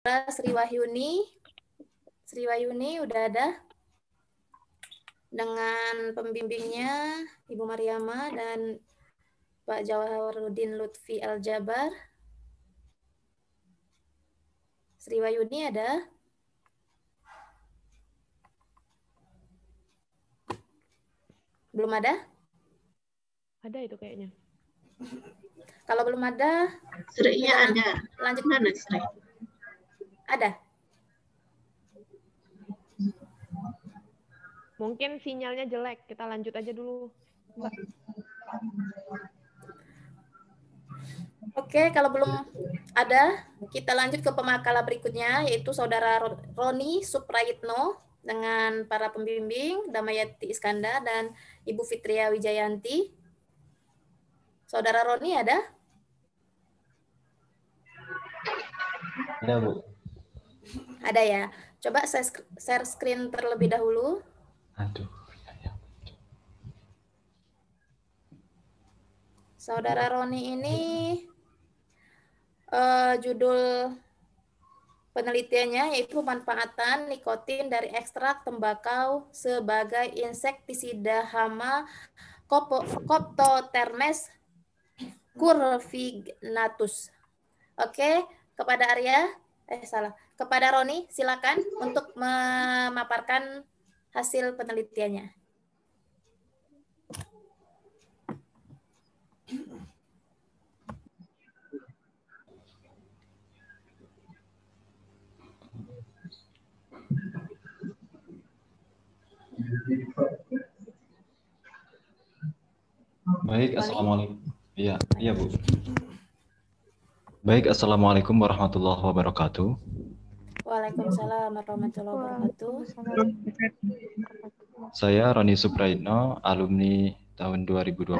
Sri Wahyuni. Sri Wahyuni udah ada? Dengan pembimbingnya Ibu Mariama dan Pak Jawaharudin Lutfi Aljabar. Sri Wahyuni ada? Belum ada? Ada itu kayaknya. Kalau belum ada, Sri-nya ada. Lanjut. Mana Sri? Ada. Mungkin sinyalnya jelek. Kita lanjut aja dulu, Mbak. Oke, kalau belum ada, kita lanjut ke pemakala berikutnya, yaitu Saudara Roni Suprayitno dengan para pembimbing, Damayati Iskandar dan Ibu Fitria Wijayanti. Saudara Roni ada? Ada, Bu. Ada ya. Coba saya share screen terlebih dahulu. Aduh. Saudara Roni ini judul penelitiannya yaitu pemanfaatan nikotin dari ekstrak tembakau sebagai insektisida hama Coptotermes curvignatus. Oke, kepada kepada Roni silakan untuk memaparkan hasil penelitiannya. Baik, assalamualaikum. Iya, Bu. Baik, assalamualaikum warahmatullahi wabarakatuh. Waalaikumsalam warahmatullahi wabarakatuh. Saya Roni Suprayitno, alumni tahun 2020.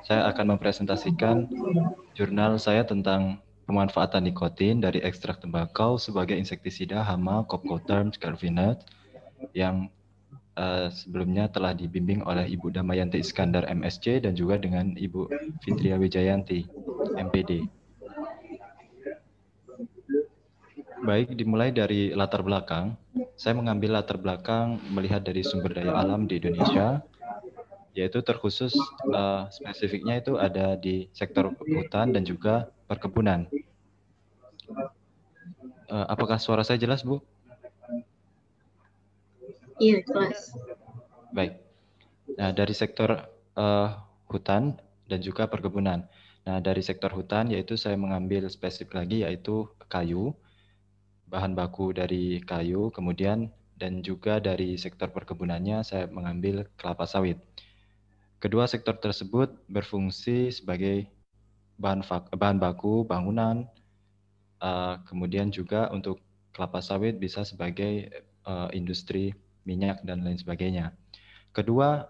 Saya akan mempresentasikan jurnal saya tentang pemanfaatan nikotin dari ekstrak tembakau sebagai insektisida hama Coptoterms curvignatus yang sebelumnya telah dibimbing oleh Ibu Damayanti Iskandar MSc dan juga dengan Ibu Fitria Wijayanti MPD. Baik, dimulai dari latar belakang. Saya mengambil latar belakang melihat dari sumber daya alam di Indonesia, yaitu terkhusus spesifiknya itu ada di sektor hutan dan juga perkebunan. Apakah suara saya jelas, Bu? Iya, jelas. Baik. Nah, dari sektor hutan dan juga perkebunan. Nah, dari sektor hutan yaitu saya mengambil spesifik lagi yaitu kayu, bahan baku dari kayu, kemudian dan juga dari sektor perkebunannya saya mengambil kelapa sawit. Kedua sektor tersebut berfungsi sebagai bahan baku bangunan, kemudian juga untuk kelapa sawit bisa sebagai industri minyak dan lain sebagainya. Kedua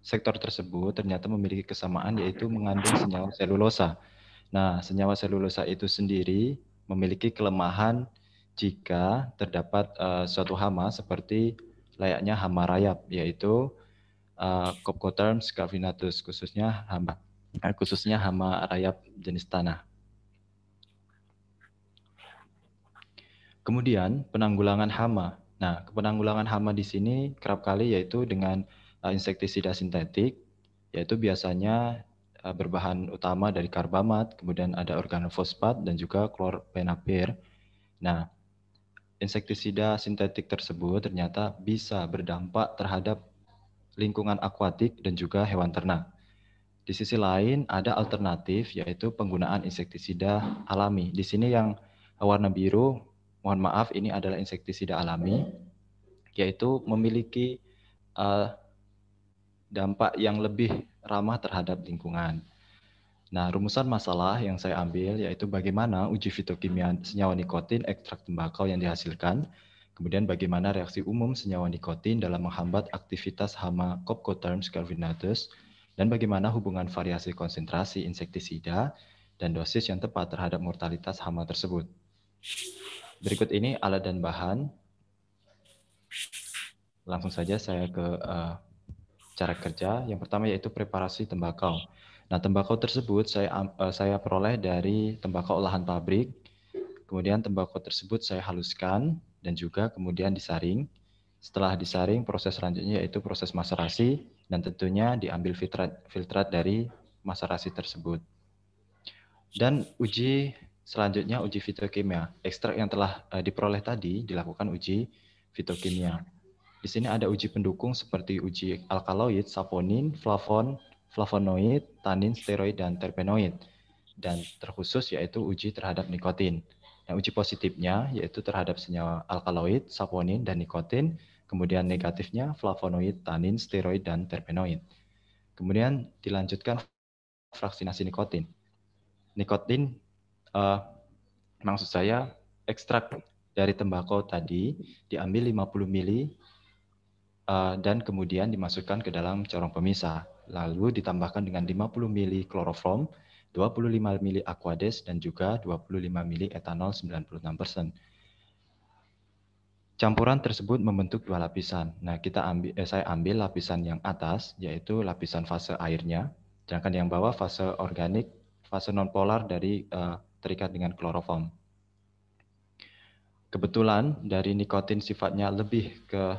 sektor tersebut ternyata memiliki kesamaan yaitu mengandung senyawa selulosa. Nah, senyawa selulosa itu sendiri memiliki kelemahan jika terdapat suatu hama seperti layaknya hama rayap, yaitu Coptoterms curvignatus, khususnya hama rayap jenis tanah. Kemudian penanggulangan hama. Nah, penanggulangan hama di sini kerap kali yaitu dengan insektisida sintetik, yaitu biasanya berbahan utama dari karbamat, kemudian ada organofosfat dan juga klorpenapir. Nah, insektisida sintetik tersebut ternyata bisa berdampak terhadap lingkungan akuatik dan juga hewan ternak. Di sisi lain ada alternatif yaitu penggunaan insektisida alami. Di sini yang warna biru, mohon maaf ini adalah insektisida alami, yaitu memiliki dampak yang lebih ramah terhadap lingkungan. Nah, rumusan masalah yang saya ambil yaitu bagaimana uji fitokimia senyawa nikotin ekstrak tembakau yang dihasilkan, kemudian bagaimana reaksi umum senyawa nikotin dalam menghambat aktivitas hama Coptoterms curvignatus, dan bagaimana hubungan variasi konsentrasi insektisida dan dosis yang tepat terhadap mortalitas hama tersebut. Berikut ini alat dan bahan. Langsung saja saya ke cara kerja. Yang pertama yaitu preparasi tembakau. Nah, tembakau tersebut saya peroleh dari tembakau olahan pabrik Kemudian tembakau tersebut saya haluskan dan juga kemudian disaring. Setelah disaring, proses selanjutnya yaitu proses maserasi dan tentunya diambil filtrat dari maserasi tersebut. Dan uji selanjutnya uji fitokimia. Ekstrak yang telah diperoleh tadi dilakukan uji fitokimia. Di sini ada uji pendukung seperti uji alkaloid, saponin, flavonoid, tanin, steroid, dan terpenoid. Dan terkhusus yaitu uji terhadap nikotin. Yang uji positifnya yaitu terhadap senyawa alkaloid, saponin, dan nikotin. Kemudian negatifnya flavonoid, tanin, steroid, dan terpenoid. Kemudian dilanjutkan fraksinasi nikotin. Nikotin, maksud saya ekstrak dari tembakau tadi diambil 50 mili dan kemudian dimasukkan ke dalam corong pemisah. Lalu ditambahkan dengan 50 mili kloroform, 25 mili aquades, dan juga 25 mili etanol 96%. Campuran tersebut membentuk dua lapisan. Nah, saya ambil lapisan yang atas, yaitu lapisan fase airnya, sedangkan yang bawah fase organik, fase nonpolar dari terikat dengan kloroform. Kebetulan dari nikotin sifatnya lebih ke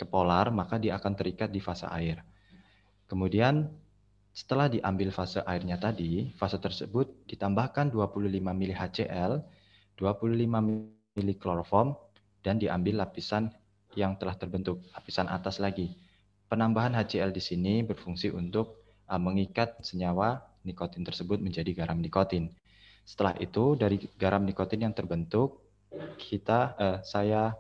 polar, maka dia akan terikat di fase air. Kemudian setelah diambil fase airnya tadi, fase tersebut ditambahkan 25 mili HCl, 25 mili kloroform, dan diambil lapisan yang telah terbentuk, lapisan atas lagi. Penambahan HCl di sini berfungsi untuk mengikat senyawa nikotin tersebut menjadi garam nikotin. Setelah itu dari garam nikotin yang terbentuk, saya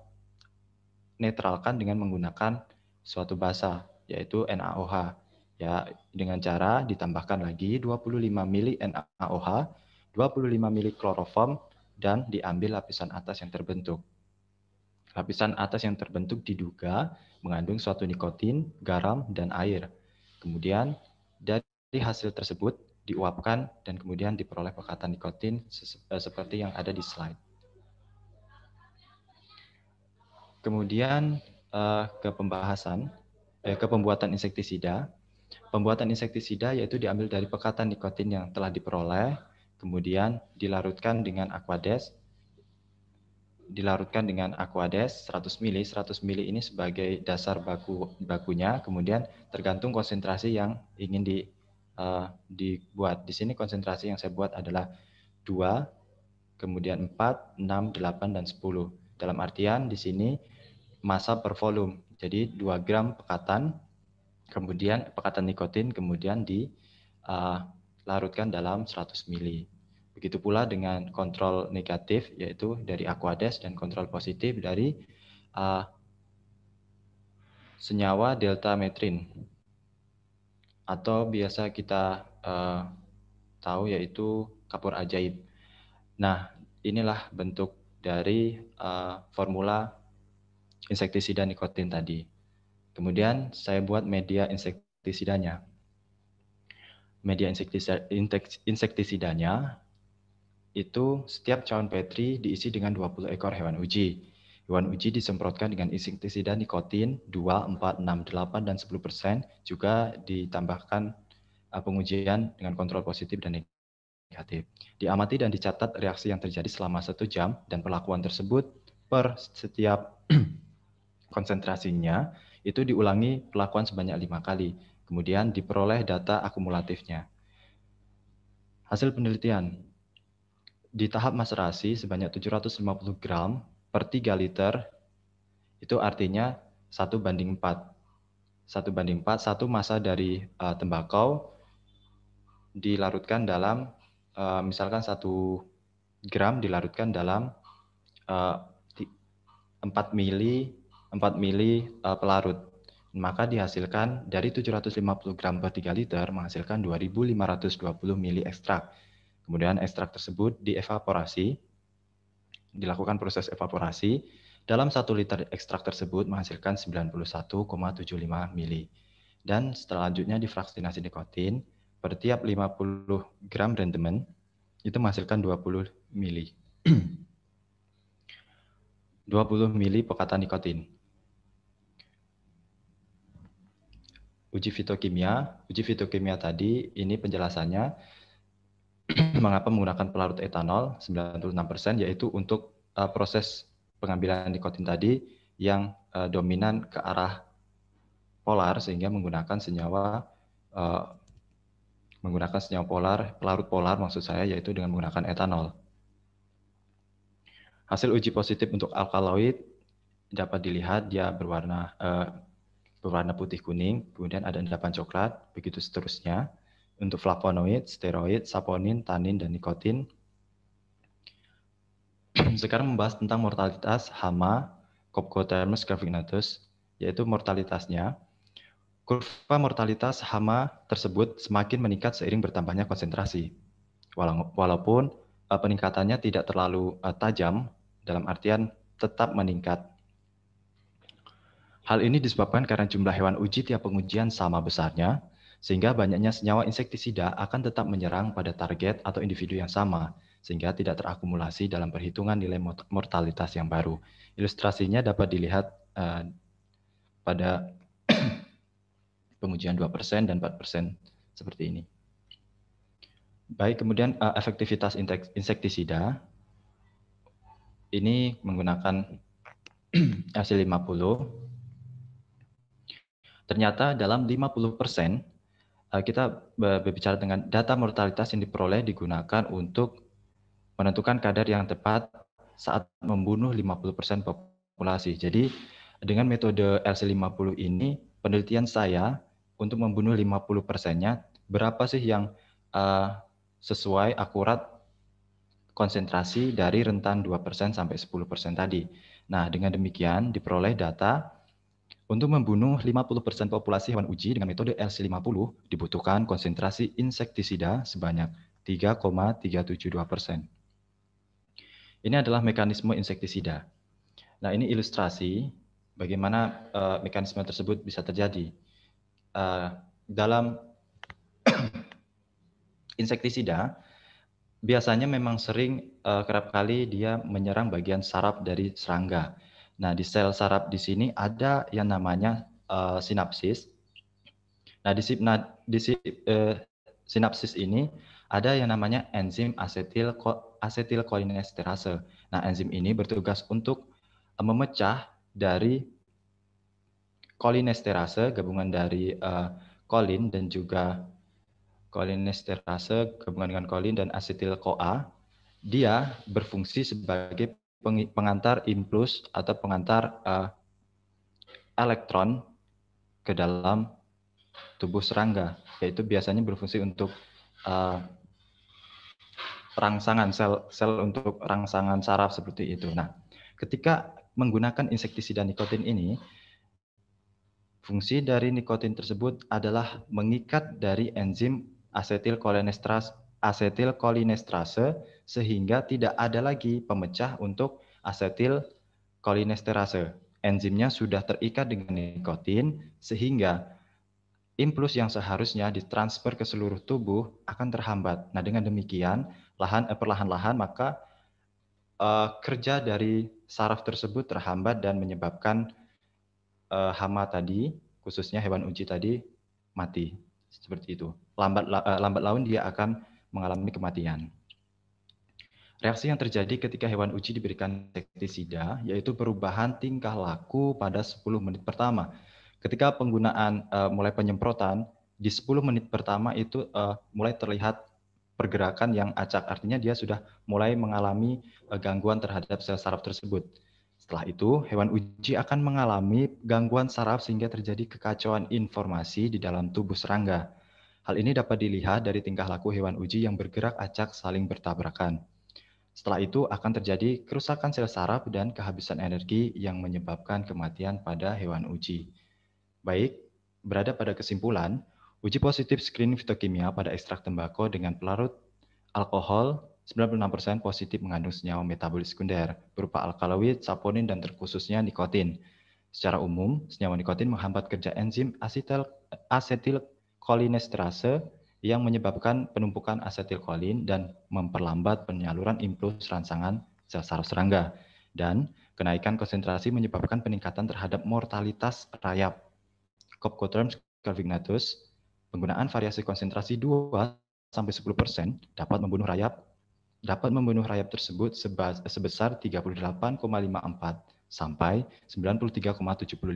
netralkan dengan menggunakan suatu basa, yaitu NaOH. Ya, dengan cara ditambahkan lagi 25 mili NaOH, 25 mili kloroform, dan diambil lapisan atas yang terbentuk. Lapisan atas yang terbentuk diduga mengandung suatu nikotin, garam, dan air. Kemudian dari hasil tersebut diuapkan dan kemudian diperoleh pekatan nikotin seperti yang ada di slide. Kemudian ke pembuatan insektisida. Pembuatan insektisida yaitu diambil dari pekatan nikotin yang telah diperoleh, kemudian dilarutkan dengan aquades. 100 mili. 100 mili ini sebagai dasar bakunya, kemudian tergantung konsentrasi yang ingin dibuat. Di sini konsentrasi yang saya buat adalah 2, kemudian 4, 6, 8, dan 10. Dalam artian di sini massa per volume. Jadi 2 gram pekatan, kemudian pekatan nikotin, kemudian dilarutkan dalam 100 mili. Begitu pula dengan kontrol negatif, yaitu dari aquades, dan kontrol positif dari senyawa deltametrin. Atau biasa kita tahu yaitu kapur ajaib. Nah, inilah bentuk dari formula insektisida nikotin tadi. Kemudian saya buat media insektisidanya. Media insektisidanya itu setiap cawan Petri diisi dengan 20 ekor hewan uji. Hewan uji disemprotkan dengan insektisida nikotin 2, 4, 6, 8, dan 10%. Juga ditambahkan pengujian dengan kontrol positif dan negatif. Diamati dan dicatat reaksi yang terjadi selama 1 jam dan perlakuan tersebut per setiap konsentrasinya itu diulangi perlakuan sebanyak 5 kali. Kemudian diperoleh data akumulatifnya. Hasil penelitian. Di tahap maserasi sebanyak 750 gram per 3 liter, itu artinya 1:4. 1:4, satu massa dari tembakau dilarutkan dalam, misalkan 1 gram dilarutkan dalam 4 mili pelarut. Maka dihasilkan dari 750 gram per 3 liter menghasilkan 2.520 mili ekstrak. Kemudian ekstrak tersebut dievaporasi, dilakukan proses evaporasi. Dalam 1 liter ekstrak tersebut menghasilkan 91,75 mili. Dan selanjutnya difraksinasi nikotin, per tiap 50 gram rendemen itu menghasilkan 20 mili. 20 mili pekatan nikotin. Uji fitokimia tadi ini penjelasannya. mengapa menggunakan pelarut etanol 96%, yaitu untuk proses pengambilan nikotin tadi yang dominan ke arah polar, sehingga menggunakan senyawa polar, pelarut polar maksud saya, yaitu dengan menggunakan etanol. Hasil uji positif untuk alkaloid dapat dilihat dia berwarna putih kuning, kemudian ada endapan coklat, begitu seterusnya. Untuk flavonoid, steroid, saponin, tanin, dan nikotin. Sekarang membahas tentang mortalitas hama Copocodermus clavignatus, yaitu mortalitasnya. Kurva mortalitas hama tersebut semakin meningkat seiring bertambahnya konsentrasi. Walaupun peningkatannya tidak terlalu tajam, dalam artian tetap meningkat. Hal ini disebabkan karena jumlah hewan uji tiap pengujian sama besarnya, sehingga banyaknya senyawa insektisida akan tetap menyerang pada target atau individu yang sama, sehingga tidak terakumulasi dalam perhitungan nilai mortalitas yang baru. Ilustrasinya dapat dilihat pada pengujian 2% dan 4% seperti ini. Baik, kemudian efektivitas insektisida ini menggunakan LC50. Ternyata dalam 50% kita berbicara dengan data mortalitas yang diperoleh digunakan untuk menentukan kadar yang tepat saat membunuh 50% populasi. Jadi dengan metode LC50 ini, penelitian saya untuk membunuh 50%-nya, berapa sih yang sesuai akurat konsentrasi dari rentan 2% sampai 10% tadi. Nah, dengan demikian diperoleh data untuk membunuh 50% populasi hewan uji dengan metode LC50 dibutuhkan konsentrasi insektisida sebanyak 3,372%. Ini adalah mekanisme insektisida. Nah, ini ilustrasi bagaimana mekanisme tersebut bisa terjadi. Dalam insektisida, biasanya memang sering kerap kali dia menyerang bagian saraf dari serangga. Nah, di sel saraf di sini ada yang namanya sinapsis. Nah, di sinapsis ini ada yang namanya enzim asetilkolinesterase. Nah, enzim ini bertugas untuk memecah dari kolinesterase, gabungan dari kolin dan juga kolinesterase, gabungan dengan kolin dan asetil-CoA. Dia berfungsi sebagai pengantar impuls atau pengantar elektron ke dalam tubuh serangga, yaitu biasanya berfungsi untuk rangsangan sel untuk rangsangan saraf seperti itu. Nah, ketika menggunakan insektisida nikotin ini, fungsi dari nikotin tersebut adalah mengikat dari enzim asetilkolinesterase sehingga tidak ada lagi pemecah untuk asetilkolinesterase. Enzimnya sudah terikat dengan nikotin sehingga impuls yang seharusnya ditransfer ke seluruh tubuh akan terhambat. Nah, dengan demikian perlahan-lahan maka kerja dari saraf tersebut terhambat dan menyebabkan hama tadi, khususnya hewan uji tadi, mati. Seperti itu. Lambat laun dia akan mengalami kematian. Reaksi yang terjadi ketika hewan uji diberikan insektisida yaitu perubahan tingkah laku pada 10 menit pertama. Ketika penggunaan mulai penyemprotan, di 10 menit pertama itu mulai terlihat pergerakan yang acak. Artinya dia sudah mulai mengalami gangguan terhadap sel saraf tersebut. Setelah itu, hewan uji akan mengalami gangguan saraf sehingga terjadi kekacauan informasi di dalam tubuh serangga. Hal ini dapat dilihat dari tingkah laku hewan uji yang bergerak acak saling bertabrakan. Setelah itu akan terjadi kerusakan sel saraf dan kehabisan energi yang menyebabkan kematian pada hewan uji. Baik, berada pada kesimpulan, uji positif screening fitokimia pada ekstrak tembakau dengan pelarut alkohol 96% positif mengandung senyawa metabolis sekunder berupa alkaloid, saponin, dan terkhususnya nikotin. Secara umum, senyawa nikotin menghambat kerja enzim asetilkolinesterase yang menyebabkan penumpukan asetilkolin dan memperlambat penyaluran impuls rangsangan sel saraf serangga. Dan kenaikan konsentrasi menyebabkan peningkatan terhadap mortalitas rayap. Copocodermus clavignatus, penggunaan variasi konsentrasi 2 sampai 10% dapat membunuh rayap tersebut sebesar 38,54 sampai 93,75%.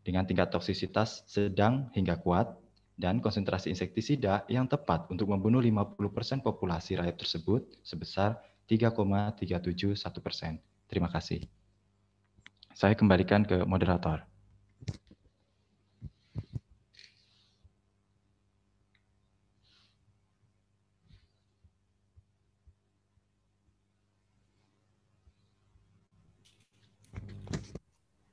Dengan tingkat toksisitas sedang hingga kuat dan konsentrasi insektisida yang tepat untuk membunuh 50% populasi rayap tersebut sebesar 3,371%. Terima kasih. Saya kembalikan ke moderator.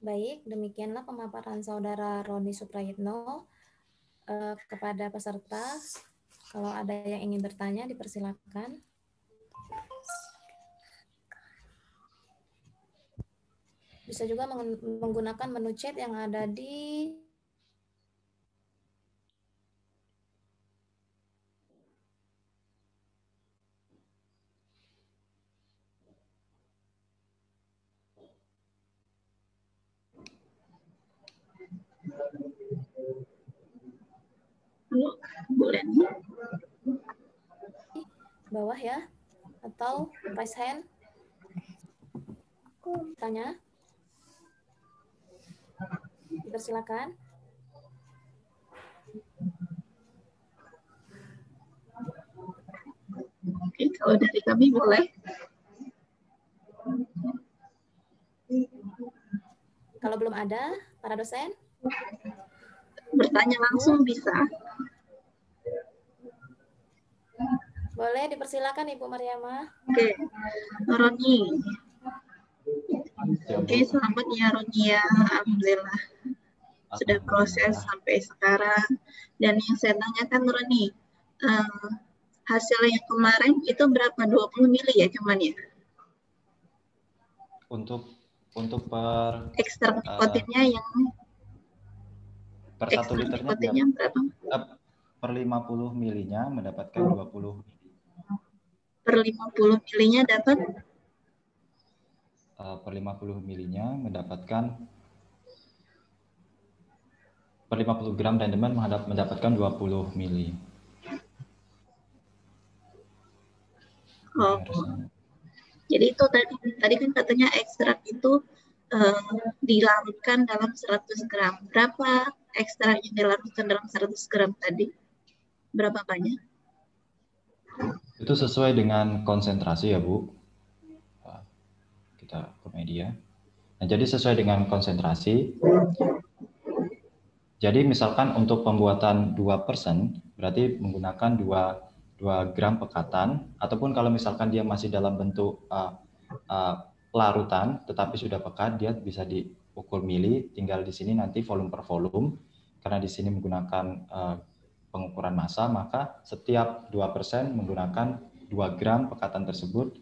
Baik, demikianlah pemaparan Saudara Roni Suprayitno kepada peserta. Kalau ada yang ingin bertanya, dipersilakan. Bisa juga menggunakan menu chat yang ada di Halo, boleh nih. bawah ya, atau raise hand. Tanya. Dipersilakan. Oke, kalau dari kami boleh. Kalau belum ada, para dosen? Bertanya langsung bisa. Boleh, dipersilakan Ibu Mariama. Oke, Roni. Oke, selamat ya Roni ya. Alhamdulillah. Sudah proses sampai sekarang. Dan yang saya tanyakan Roni, hasil yang kemarin itu berapa? 20 mili ya cuman ya? Untuk per ekstrak nikotinnya yang per 1 liternya berapa? Per 50 milinya mendapatkan 20 mili. Per 50 milinya dapat? Per 50 milinya mendapatkan per 50 gram dandeman mendapatkan 20 mili. Oh. Jadi itu tadi kan katanya ekstrak itu dilarutkan dalam 100 gram. Berapa ekstrak yang dilarutkan dalam 100 gram tadi? Berapa banyak? Itu sesuai dengan konsentrasi ya Bu. Kita ke media. Nah, jadi sesuai dengan konsentrasi. Jadi misalkan untuk pembuatan 2% berarti menggunakan 2 gram pekatan, ataupun kalau misalkan dia masih dalam bentuk larutan tetapi sudah pekat, dia bisa diukur mili. Tinggal di sini nanti volume per volume, karena di sini menggunakan pengukuran massa, maka setiap 2% menggunakan 2 gram pekatan tersebut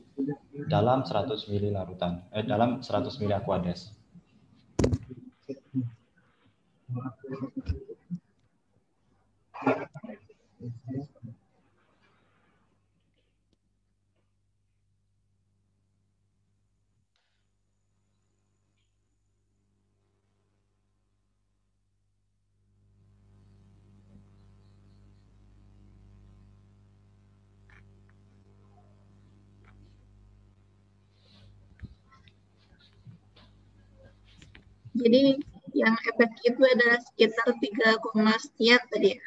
dalam 100 mili larutan, dalam 100 mili aquades. Jadi yang efektif itu adalah sekitar 3, sekian tadi ya?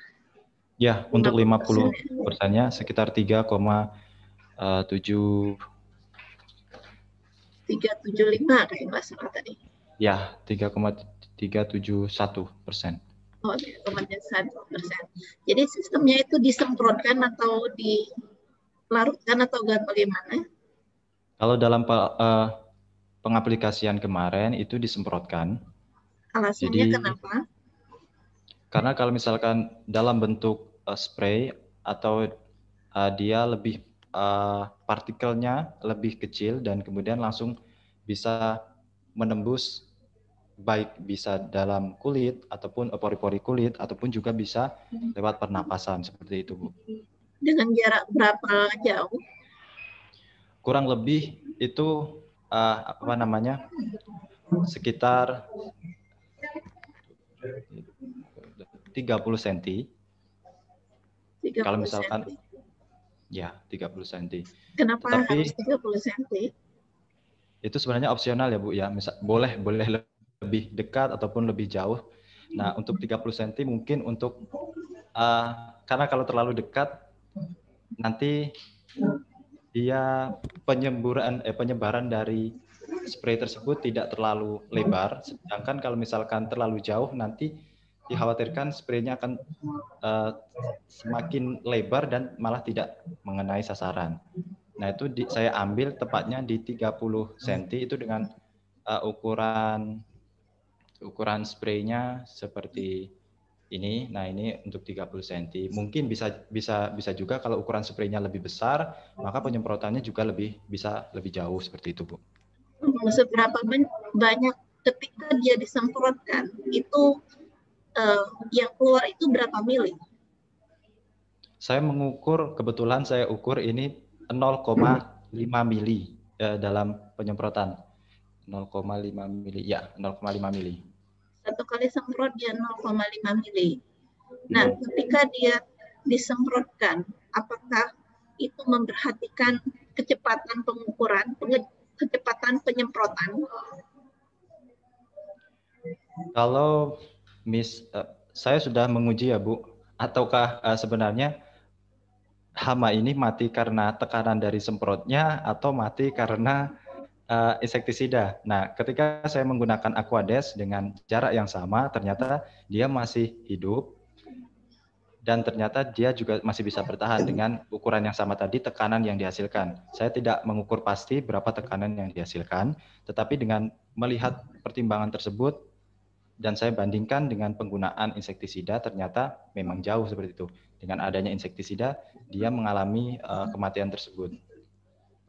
Ya, untuk 50%-nya sekitar 3,375 kayak nggak salah tadi. Ya, 3,371%. Oh, 3,1%. Jadi sistemnya itu disemprotkan atau dilarutkan atau bagaimana? Kalau dalam pengaplikasian kemarin itu disemprotkan. Alasannya Jadi, kenapa? Karena kalau misalkan dalam bentuk spray atau dia lebih partikelnya lebih kecil dan kemudian langsung bisa menembus, baik bisa dalam kulit ataupun pori-pori kulit ataupun juga bisa lewat pernapasan seperti itu Bu. Dengan jarak berapa jauh? Kurang lebih itu sekitar 30 cm. 30 30 Kalau misalkan cm. ya 30 cm. Kenapa Tetapi harus 30 cm? itu sebenarnya opsional ya Bu ya. Boleh lebih dekat ataupun lebih jauh. Nah, untuk 30 cm mungkin untuk karena kalau terlalu dekat nanti dia penyebaran dari spray tersebut tidak terlalu lebar, sedangkan kalau misalkan terlalu jauh nanti dikhawatirkan spraynya akan semakin lebar dan malah tidak mengenai sasaran. Nah, itu saya ambil tepatnya di 30 cm itu dengan ukuran spraynya seperti ini. Nah, ini untuk 30 cm. Mungkin bisa juga kalau ukuran spraynya lebih besar, maka penyemprotannya juga bisa lebih jauh seperti itu, Bu. Seberapa banyak ketika dia disemprotkan itu yang keluar itu berapa mili? Kebetulan saya ukur ini 0,5 mili dalam penyemprotan. 0,5 mili, ya 0,5 mili. Satu kali semprot dia 0,5 mili. Nah, ketika dia disemprotkan, apakah itu memperhatikan kecepatan pengukuran, kecepatan penyemprotan? Kalau saya sudah menguji ya Bu, ataukah sebenarnya hama ini mati karena tekanan dari semprotnya atau mati karena insektisida. Nah, ketika saya menggunakan Aquades dengan jarak yang sama, ternyata dia masih hidup dan ternyata dia juga masih bisa bertahan dengan ukuran yang sama tadi, tekanan yang dihasilkan. Saya tidak mengukur pasti berapa tekanan yang dihasilkan, tetapi dengan melihat pertimbangan tersebut dan saya bandingkan dengan penggunaan insektisida, ternyata memang jauh seperti itu. Dengan adanya insektisida, dia mengalami kematian tersebut.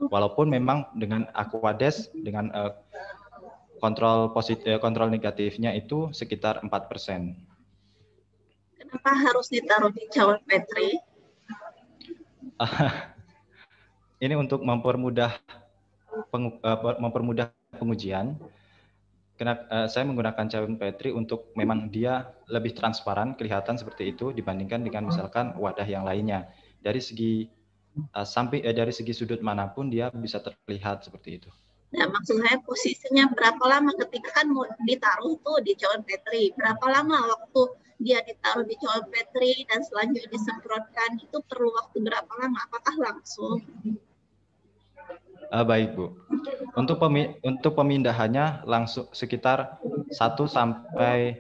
Walaupun memang dengan Aquades, dengan kontrol negatifnya itu sekitar 4%. Kenapa harus ditaruh di cawan Petri? Ini untuk mempermudah pengujian. Saya menggunakan cawan Petri untuk memang dia lebih transparan, kelihatan seperti itu dibandingkan dengan misalkan wadah yang lainnya. Dari segi dari segi sudut manapun dia bisa terlihat seperti itu. Nah, maksud saya posisinya berapa lama ketika kan mau ditaruh tuh di cawan Petri, berapa lama waktu dia ditaruh di cawan Petri dan selanjutnya disemprotkan, itu perlu waktu berapa lama? Apakah langsung? Baik Bu, untuk pemindahannya langsung sekitar 1 sampai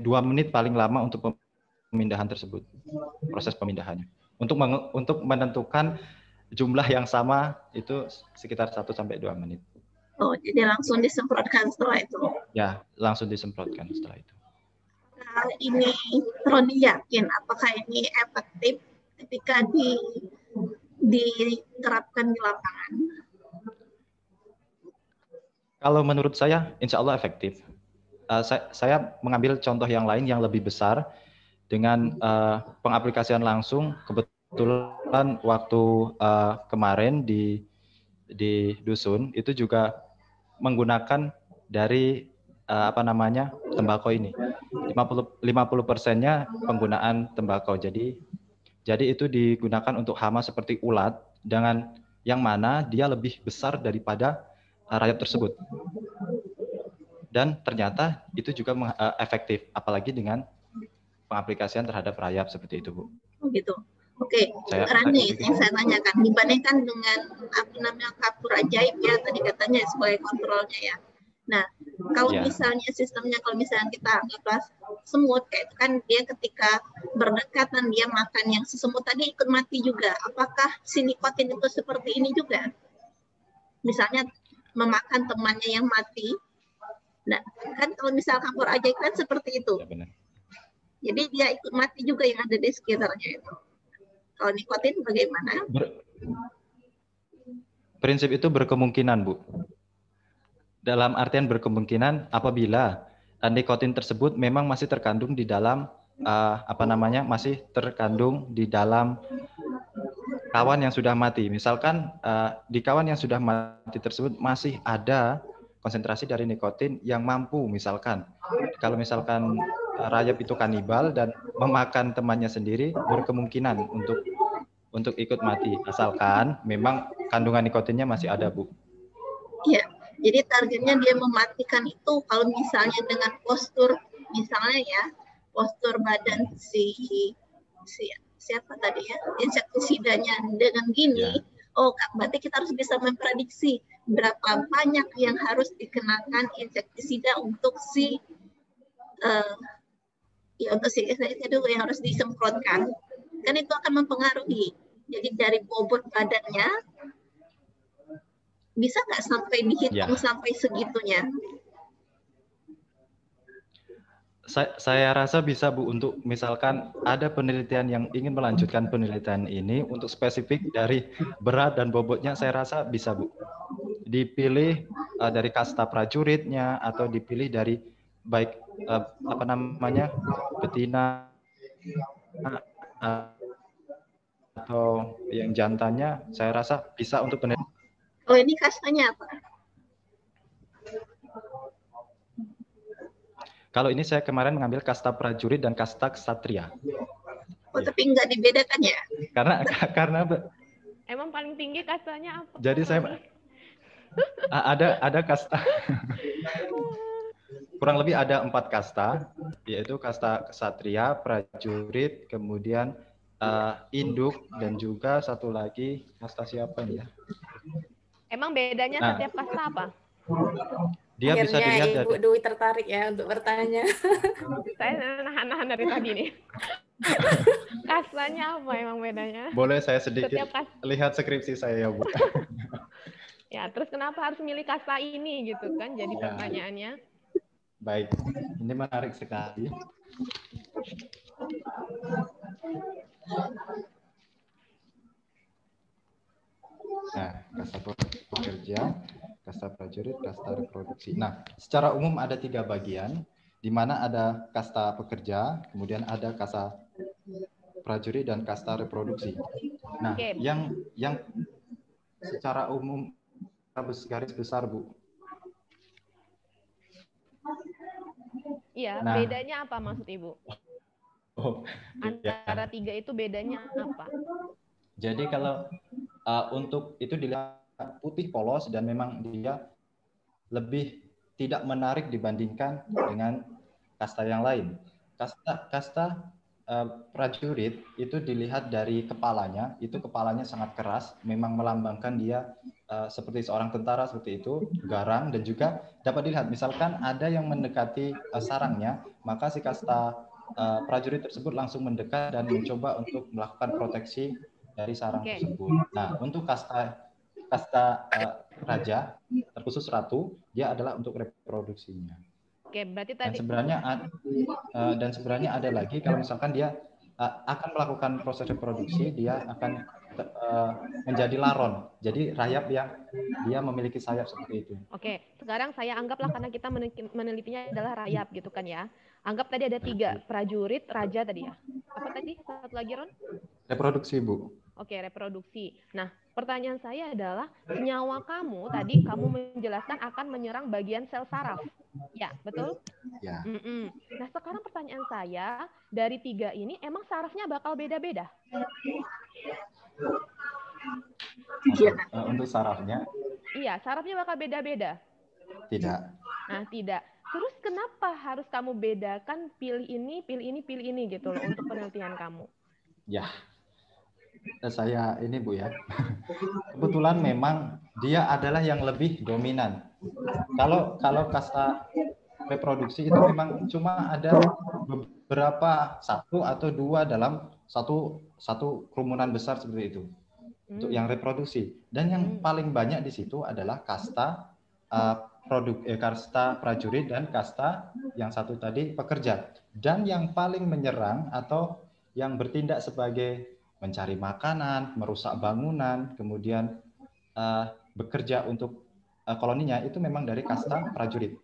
2 menit paling lama untuk pemindahan tersebut, proses pemindahannya. Untuk menentukan jumlah yang sama itu sekitar 1 sampai 2 menit. Oh, jadi langsung disemprotkan setelah itu? Ya, langsung disemprotkan setelah itu. Nah, ini Roni yakin apakah ini efektif ketika diterapkan di lapangan? Kalau menurut saya, insya Allah efektif. Saya mengambil contoh yang lain yang lebih besar dengan pengaplikasian langsung. Kebetulan waktu kemarin di dusun itu juga menggunakan dari tembakau ini. 50%-nya penggunaan tembakau. Jadi itu digunakan untuk hama seperti ulat dengan yang mana dia lebih besar daripada rayap tersebut. Dan ternyata itu juga efektif, apalagi dengan pengaplikasian terhadap rayap seperti itu, Bu. Oh gitu. Oke, Rani, yang saya tanyakan, dibandingkan dengan kapur ajaib ya, tadi katanya sebagai kontrolnya ya. Nah, kalau misalnya sistemnya, kalau misalnya kita anggaplah semut, kayak itu kan dia ketika berdekatan dia makan yang si semut tadi ikut mati juga. Apakah si nikotin itu seperti ini juga? Misalnya memakan temannya yang mati. Nah, kan kalau misal kapur ajaib kan seperti itu. Ya, benar. Jadi dia ikut mati juga yang ada di sekitarnya itu. Kalau nikotin bagaimana? Prinsip itu berkemungkinan, Bu. Dalam artian berkemungkinan apabila nikotin tersebut memang masih terkandung di dalam masih terkandung di dalam kawan yang sudah mati. Misalkan di kawan yang sudah mati tersebut masih ada konsentrasi dari nikotin yang mampu, misalkan kalau misalkan rayap itu kanibal dan memakan temannya sendiri, berkemungkinan untuk ikut mati, asalkan memang kandungan nikotinnya masih ada, Bu. Iya, jadi targetnya dia mematikan itu kalau misalnya dengan postur, misalnya ya, postur badan si siapa tadi ya, insektisidanya dengan gini, berarti kita harus bisa memprediksi berapa banyak yang harus dikenakan insektisida untuk untuk si insektisida yang harus disemprotkan. Kan itu akan mempengaruhi. Jadi dari bobot badannya bisa nggak sampai dihitung sampai segitunya? Saya rasa bisa, Bu, untuk misalkan ada penelitian yang ingin melanjutkan penelitian ini untuk spesifik dari berat dan bobotnya, saya rasa bisa, Bu. Dipilih dari kasta prajuritnya atau dipilih dari baik betina atau yang jantannya, saya rasa bisa untuk penelitian. Oh, ini kastanya apa? Kalau ini saya kemarin mengambil kasta prajurit dan kasta ksatria. Oh, tapi nggak dibedakan ya? Karena emang paling tinggi kastanya apa? Jadi saya ada kasta. Kurang lebih ada 4 kasta, yaitu kasta ksatria, prajurit, kemudian induk, dan juga satu lagi kasta siapa nih ya? Emang bedanya setiap kasta apa? Dia akhirnya bisa dilihat Ibu dari... Dwi tertarik ya untuk bertanya. Saya nahan-nahan dari tadi nih. Kastanya apa emang bedanya? Boleh saya sedikit lihat skripsi saya ya, Bu? Ya, terus kenapa harus milih kasta ini gitu kan? Jadi pertanyaannya. Baik, ini menarik sekali. Nah, kasta pekerja, kasta prajurit, kasta reproduksi. Nah, secara umum ada 3 bagian, di mana ada kasta pekerja, kemudian ada kasta prajurit dan kasta reproduksi. Nah, yang secara umum garis besar, Bu. Iya, bedanya apa maksud Ibu? Antara 3 itu bedanya apa? Jadi kalau untuk itu dilihat putih polos dan memang dia lebih tidak menarik dibandingkan dengan kasta yang lain. Kasta prajurit itu dilihat dari kepalanya, itu kepalanya sangat keras, memang melambangkan dia seperti seorang tentara seperti itu, garang, dan juga dapat dilihat misalkan ada yang mendekati sarangnya, maka si kasta prajurit tersebut langsung mendekat dan mencoba untuk melakukan proteksi dari sarang tersebut. Nah, untuk kasta raja, terkhusus ratu, dia adalah untuk reproduksinya. Oke, berarti tadi. Dan sebenarnya ada lagi, kalau misalkan dia akan melakukan proses reproduksi, dia akan menjadi laron, jadi rayap yang dia memiliki sayap seperti itu. Oke, sekarang saya anggaplah karena kita menelitinya adalah rayap gitu kan ya. Anggap tadi ada 3, prajurit, raja tadi ya. Apa tadi? Satu lagi, Ron? Reproduksi, Bu. Oke, reproduksi. Nah, pertanyaan saya adalah, senyawa kamu tadi kamu menjelaskan akan menyerang bagian sel saraf. Ya, betul? Ya. Nah, sekarang pertanyaan saya, dari 3 ini emang sarafnya bakal beda-beda? Untuk sarafnya? Iya, sarafnya bakal beda-beda? Tidak. Nah, tidak. Terus kenapa harus kamu bedakan pilih ini gitu loh untuk penelitian kamu? Ya, saya ini Bu ya. Kebetulan memang dia adalah yang lebih dominan. Kalau kasta reproduksi itu memang cuma ada beberapa, 1 atau 2 dalam satu kerumunan besar seperti itu untuk yang reproduksi. Dan yang paling banyak di situ adalah kasta kasta prajurit dan kasta yang satu tadi pekerja. Dan yang paling menyerang atau yang bertindak sebagai mencari makanan, merusak bangunan, kemudian bekerja untuk koloninya itu memang dari kasta prajurit.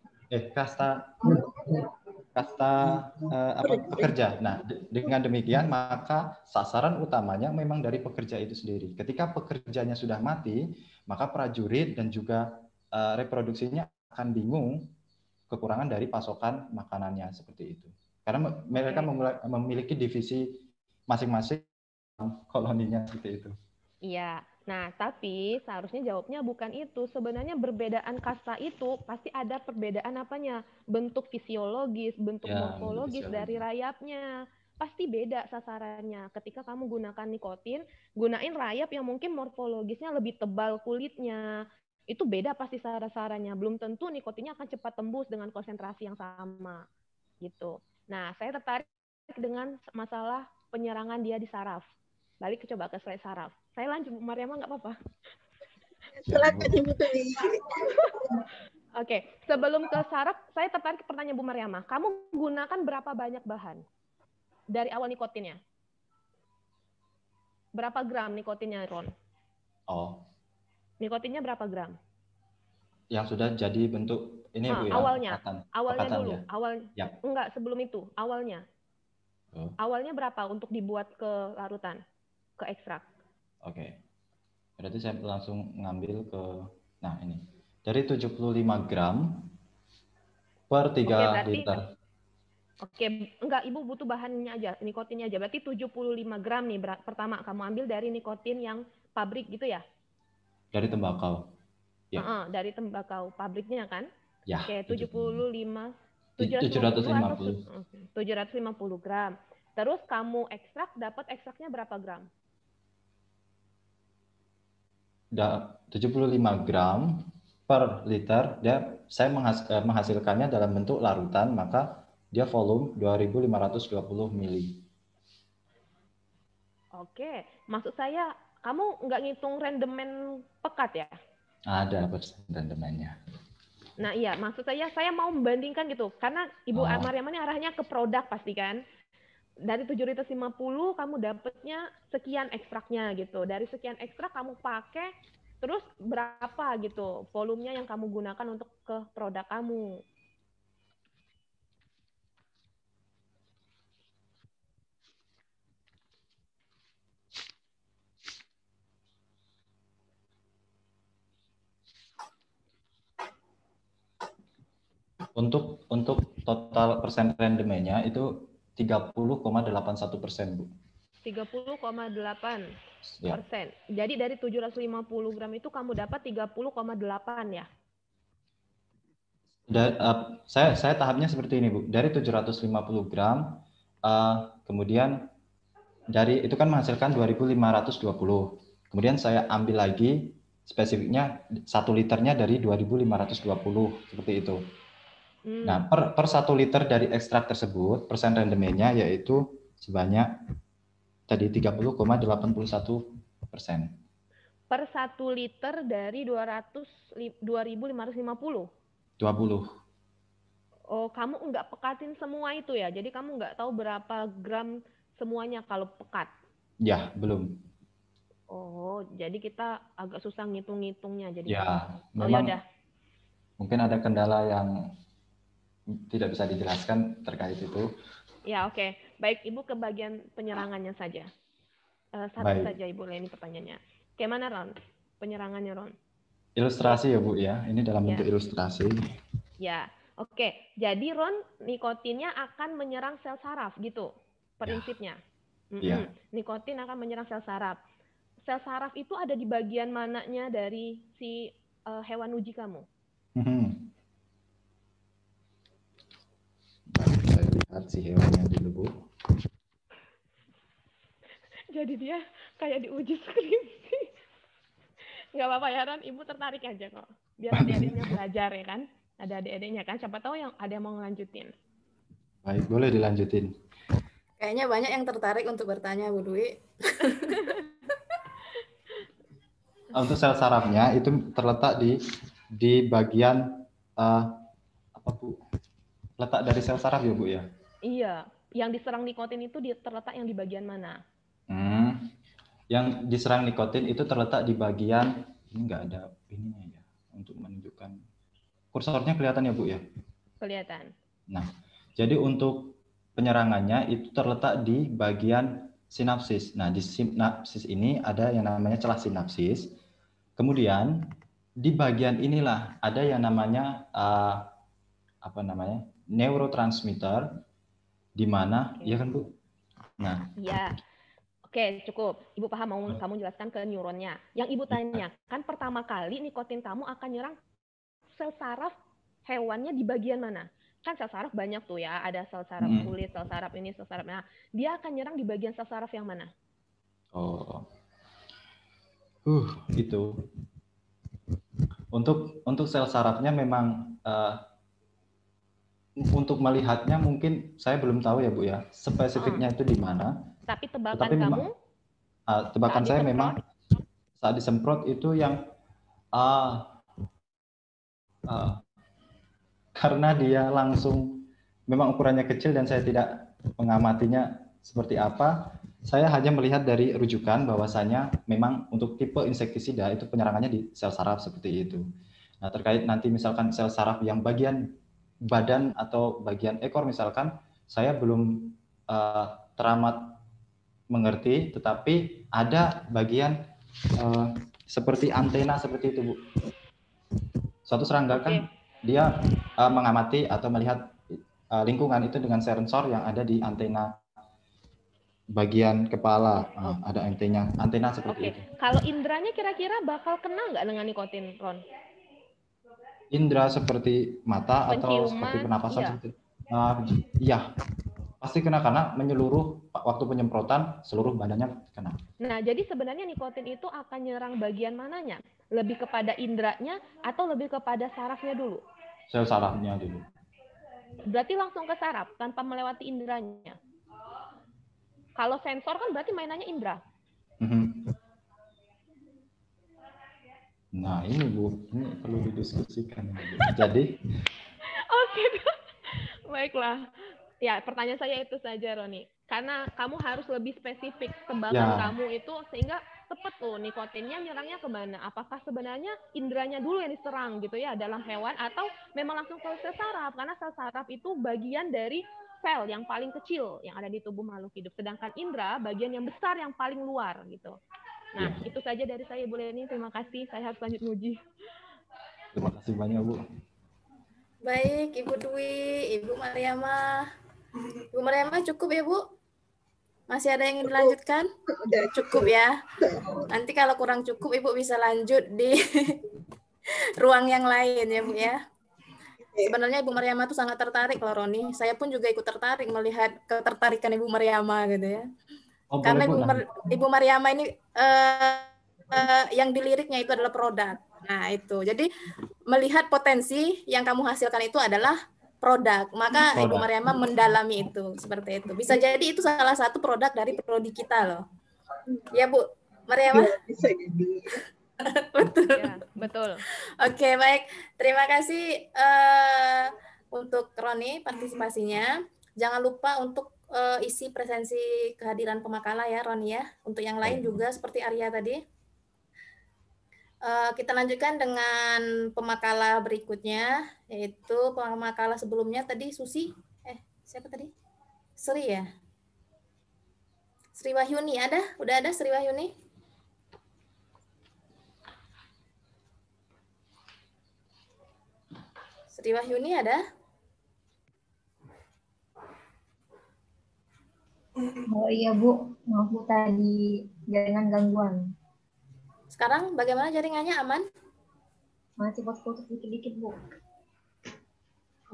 Pekerja. Nah, dengan demikian maka sasaran utamanya memang dari pekerja itu sendiri. Ketika pekerjanya sudah mati, maka prajurit dan juga reproduksinya akan bingung kekurangan dari pasokan makanannya seperti itu. Karena mereka memiliki divisi masing-masing koloninya seperti itu. Iya. Nah, tapi seharusnya jawabnya bukan itu. Sebenarnya perbedaan kasta itu pasti ada perbedaan apanya? Bentuk fisiologis, bentuk morfologis dari rayapnya. Pasti beda sasarannya. Ketika kamu gunakan nikotin, gunain rayap yang mungkin morfologisnya lebih tebal kulitnya. Itu beda pasti sasarannya. Belum tentu nikotinnya akan cepat tembus dengan konsentrasi yang sama. Gitu. Nah, saya tertarik dengan masalah penyerangan dia di saraf. Balik coba ke slide saraf. Saya lanjut, Bu Mariama, nggak apa-apa? Silakan Ibu Dwi. Oke, sebelum ke saraf, saya tertarik pertanyaan Bu Mariama. Kamu gunakan berapa banyak bahan dari awal nikotinnya? Berapa gram nikotinnya, Ron? Oh. Nikotinnya berapa gram? Yang sudah jadi bentuk ini Bu ya? Awalnya, awalnya pekatan dulu. Ya? Ya. Enggak, sebelum itu, awalnya. Awalnya berapa untuk dibuat ke larutan, ke ekstrak? Oke. Berarti saya langsung ngambil ke, nah ini. Dari 75 gram per 3 liter. Oke, enggak, Ibu butuh bahannya aja, nikotinnya aja. Berarti 75 gram nih, pertama kamu ambil dari nikotin yang pabrik gitu ya? Dari tembakau. Ya. Dari tembakau pabriknya kan? Ya. Oke, 75. 750 gram. Terus kamu ekstrak, dapat ekstraknya berapa gram? 75 gram per liter. Saya menghasilkannya dalam bentuk larutan, maka dia volume 2520 mili. Oke, maksud saya kamu nggak ngitung rendemen pekat ya? Ada rendemennya. Nah iya, maksud saya mau membandingkan gitu, karena Ibu Mariama ini arahnya ke produk pasti kan. Dari 750 kamu dapatnya sekian ekstraknya gitu. Dari sekian ekstrak kamu pakai, terus berapa gitu volumenya yang kamu gunakan untuk ke produk kamu. Untuk total persen rendemennya itu 30,81%, Bu. 30,8%. Ya. Jadi dari 750 gram itu kamu dapat 30,8 ya? Saya tahapnya seperti ini, Bu. Dari 750 gram, kemudian dari itu kan menghasilkan 2520. Kemudian saya ambil lagi spesifiknya 1 liternya dari 2520, seperti itu. Nah, per 1 liter dari ekstrak tersebut, persen rendemennya yaitu sebanyak tadi 30,81%. Per 1 liter dari 2550? 20. Oh, kamu nggak pekatin semua itu ya? Jadi kamu nggak tahu berapa gram semuanya kalau pekat? Ya, belum. Oh, jadi kita agak susah ngitung-ngitungnya. Jadi ya, memang yaudah. Mungkin ada kendala yang tidak bisa dijelaskan terkait itu. Ya, oke. Baik, Ibu ke bagian penyerangannya saja. Satu saja, Ibu Leni pertanyaannya. Kayak mana, Ron? Penyerangannya, Ron? Ilustrasi ya, Bu ya. Ini dalam bentuk ilustrasi. Ya, oke. Jadi, Ron, nikotinnya akan menyerang sel saraf, gitu prinsipnya. Ya. Nikotin akan menyerang sel saraf. Sel saraf itu ada di bagian mananya dari si hewan uji kamu? Saya lihat si hewannya dulu, Bu. Jadi dia kayak diuji skripsi. Nggak apa-apa ya, Ron. Ibu tertarik aja kok. Biar adik-adiknya belajar ya kan. Ada adik-adiknya kan. Siapa tahu yang ada yang mau ngelanjutin. Baik, boleh dilanjutin. Kayaknya banyak yang tertarik untuk bertanya, Bu Dwi. Untuk sel sarafnya itu terletak di bagian apa, Bu? Letak dari sel saraf ya, Bu ya? Iya, yang diserang nikotin itu terletak yang di bagian mana? Yang diserang nikotin itu terletak di bagian, ini nggak ada ininya ya, untuk menunjukkan. Kursornya kelihatan ya, Bu ya? Kelihatan. Nah, jadi untuk penyerangannya itu terletak di bagian sinapsis. Nah, di sinapsis ini ada yang namanya celah sinapsis. Kemudian di bagian inilah ada yang namanya neurotransmitter di mana, iya kan Bu? Nah, iya. Oke, cukup. Ibu paham mau kamu jelaskan ke neuronnya. Yang Ibu tanyakan pertama kali nikotin kamu akan nyerang sel saraf hewannya di bagian mana? Kan sel saraf banyak tuh ya, ada sel saraf kulit, sel saraf ini, sel saraf. Nah, dia akan nyerang di bagian sel saraf yang mana? Oh. Gitu. Untuk sel sarafnya memang untuk melihatnya mungkin saya belum tahu ya Bu ya, spesifiknya itu di mana. Tapi tebakan Tetapi kamu? Tebakan saya memang saat disemprot itu yang karena dia langsung memang ukurannya kecil dan saya tidak mengamatinya seperti apa. Saya hanya melihat dari rujukan bahwasanya memang untuk tipe insektisida itu penyerangannya di sel saraf seperti itu. Nah, terkait nanti misalkan sel saraf yang bagian badan atau bagian ekor misalkan, saya belum teramat mengerti, tetapi ada bagian seperti antena seperti itu, Bu. Suatu serangga kan dia mengamati atau melihat lingkungan itu dengan sensor yang ada di antena bagian kepala. Ada antena seperti itu. Kalau indranya kira-kira bakal kena nggak dengan nikotin, Ron? Indra seperti mata atau seperti pernapasan seperti iya, pasti kena karena menyeluruh waktu penyemprotan seluruh badannya kena. Nah, jadi sebenarnya nikotin itu akan nyerang bagian mananya? Lebih kepada indranya atau lebih kepada sarafnya dulu? Sel sarafnya dulu. Berarti langsung ke saraf tanpa melewati indranya. Kalau sensor kan berarti mainannya indra. Nah ini Bu, ini perlu didiskusikan. Jadi Oke, baiklah. Ya, pertanyaan saya itu saja, Roni. Karena kamu harus lebih spesifik tebakan kamu itu sehingga tepat tuh nikotinnya nyerangnya kemana. Apakah sebenarnya indranya dulu yang diserang gitu ya dalam hewan atau memang langsung ke sel saraf? Karena sel saraf itu bagian dari sel yang paling kecil yang ada di tubuh makhluk hidup. Sedangkan indra bagian yang besar yang paling luar gitu. Nah, itu saja dari saya, Bu Leni. Terima kasih. Saya harus lanjut nguji. Terima kasih banyak, Bu. Baik, Ibu Dwi, Ibu Mariama. Ibu Mariama cukup ya, Bu? Masih ada yang ingin dilanjutkan? Cukup ya. Nanti kalau kurang cukup, Ibu bisa lanjut di ruang yang lain ya, Bu ya. Sebenarnya Ibu Mariama itu sangat tertarik loh, Roni. Saya pun juga ikut tertarik melihat ketertarikan Ibu Mariama gitu ya. Karena Ibu Mariama ini yang diliriknya itu adalah produk. Nah, itu. Jadi melihat potensi yang kamu hasilkan itu adalah produk. Maka Ibu Mariama mendalami itu seperti itu. Bisa jadi itu salah satu produk dari prodi kita loh. Ya, Bu Mariama? Bisa jadi. Betul. Ya, betul. Oke, baik. Terima kasih untuk Roni partisipasinya. Jangan lupa untuk isi presensi kehadiran pemakala ya, Roni ya. Untuk yang lain juga seperti Arya tadi. Kita lanjutkan dengan pemakala berikutnya, yaitu pemakala sebelumnya tadi Susi. Siapa tadi? Sri ya? Sri Wahyuni ada? Udah ada Sri Wahyuni? Sri Wahyuni ada? Oh iya Bu, maaf Bu tadi jaringan gangguan. Sekarang bagaimana jaringannya, aman? Masih putus-putus dikit-dikit Bu.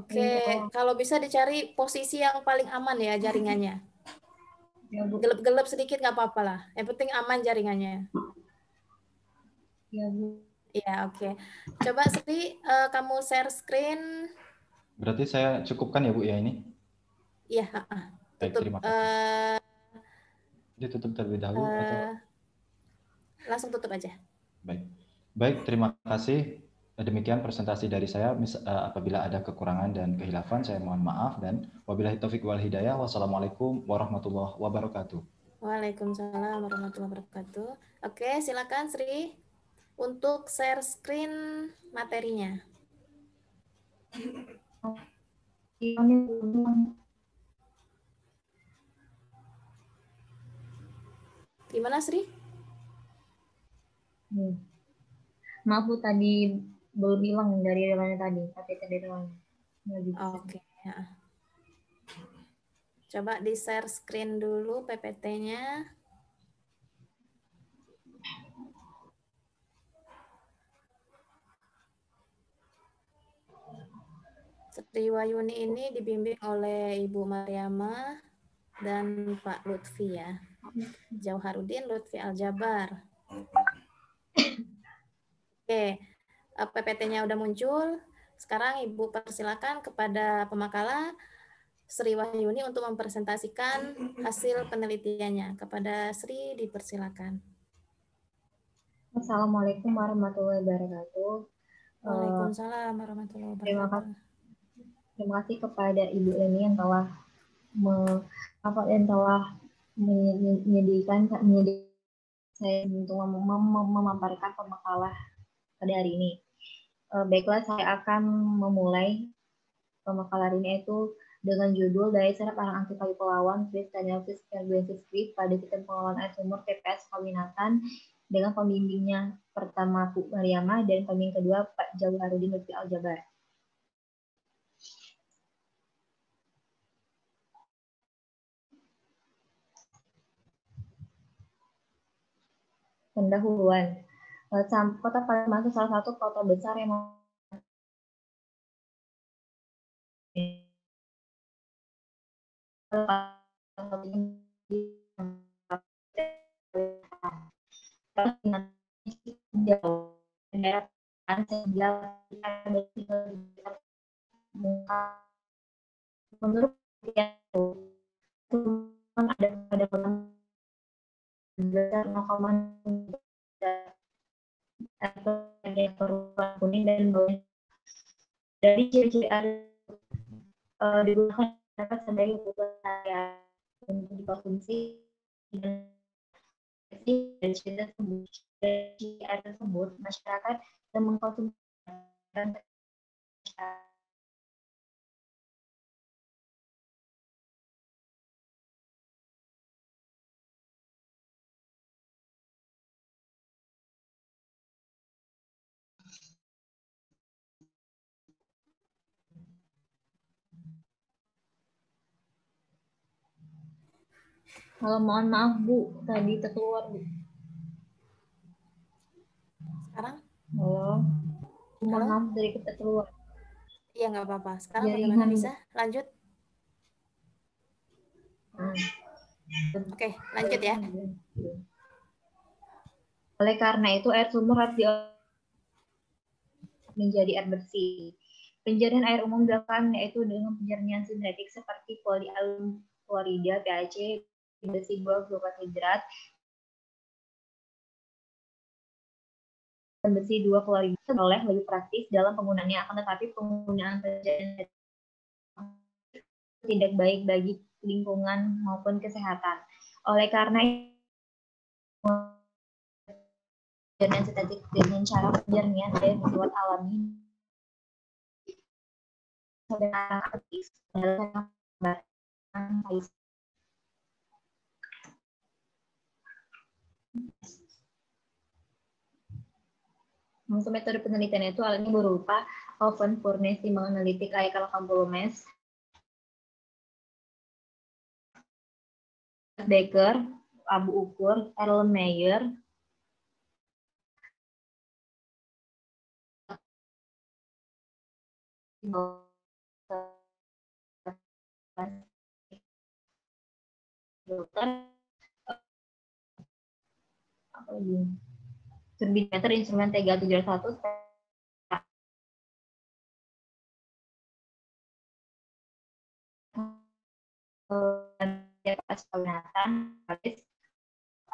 Oke, kalau bisa dicari posisi yang paling aman ya jaringannya. Ya, Bu. Gelap-gelap sedikit nggak apa-apa lah. Yang penting aman jaringannya. Ya Bu. Iya, oke. Coba Sri, kamu share screen. Berarti saya cukupkan ya Bu ya ini? Iya, tutup. Terima kasih. Ditutup terlebih dahulu atau langsung tutup aja. Baik, terima kasih. Demikian presentasi dari saya. Apabila ada kekurangan dan kehilafan, saya mohon maaf. Dan wabillahi taufiq wal hidayah. Wassalamualaikum warahmatullahi wabarakatuh. Waalaikumsalam warahmatullahi wabarakatuh. Oke, silakan Sri untuk share screen materinya. Gimana Sri? Maaf Bu tadi belum hilang dari relanya tadi, tapi tadi relanya. Oke. Ya. Coba di-share screen dulu PPT-nya. Sri Wayuni ini dibimbing oleh Ibu Mariama dan Pak Lutfi ya. Jauharudin Lutfi Aljabar. Oke, PPT-nya udah muncul. Sekarang Ibu persilakan kepada pemakala Sri Wahyuni untuk mempresentasikan hasil penelitiannya. Kepada Sri dipersilakan. Assalamualaikum warahmatullahi wabarakatuh. Waalaikumsalam warahmatullahi wabarakatuh. Terima kasih kepada Ibu Leni yang telah menyediakan saya untuk memaparkan pemakalah pada hari ini. Baiklah, saya akan memulai pemakalah hari ini itu dengan judul Daya Serap Arang Anti Kayu Pelawan Kristaniasis Carbensis Script pada sistem pengelolaan air sumur TPS Kawinatan dengan pembimbingnya pertama Bu Mariama dan pembimbing kedua Pak Jauharudin Lutfi Aljabar. Pendahuluan. Kota Palembang itu salah satu kota besar yang menurut ada besar 0,3 kuning dan bawah dari ciri-ciri digunakan sebagai kebutuhan untuk dikonsumsi dari ciri air tersebut masyarakat yang mengkonsumsi mohon maaf Bu, tadi terkeluar Bu. Sekarang? Halo. Mohon maaf dari kita keluar. Iya, nggak apa-apa. Sekarang bagaimana, bisa? Lanjut? Oke, lanjut ya. Oleh karena itu, air sumur harus menjadi air bersih. Penjernihan air umum dilakukan yaitu dengan penjernihan sintetik seperti polialum klorida, PAC, besi glukohidrat, dan besi 2 klorida oleh lebih praktis dalam penggunaannya, akan tetapi penggunaan penjernihan tidak baik bagi lingkungan maupun kesehatan. Oleh karena penjernihan sintetik dengan cara penjernihan air bersifat alami sebenarnya aktif dalam untuk metode penelitian itu alatnya berupa oven furnace, timbangan analitik, Aikal Campulomes, Becker, abu ukur, Erlenmeyer, turbimeter instrumen T371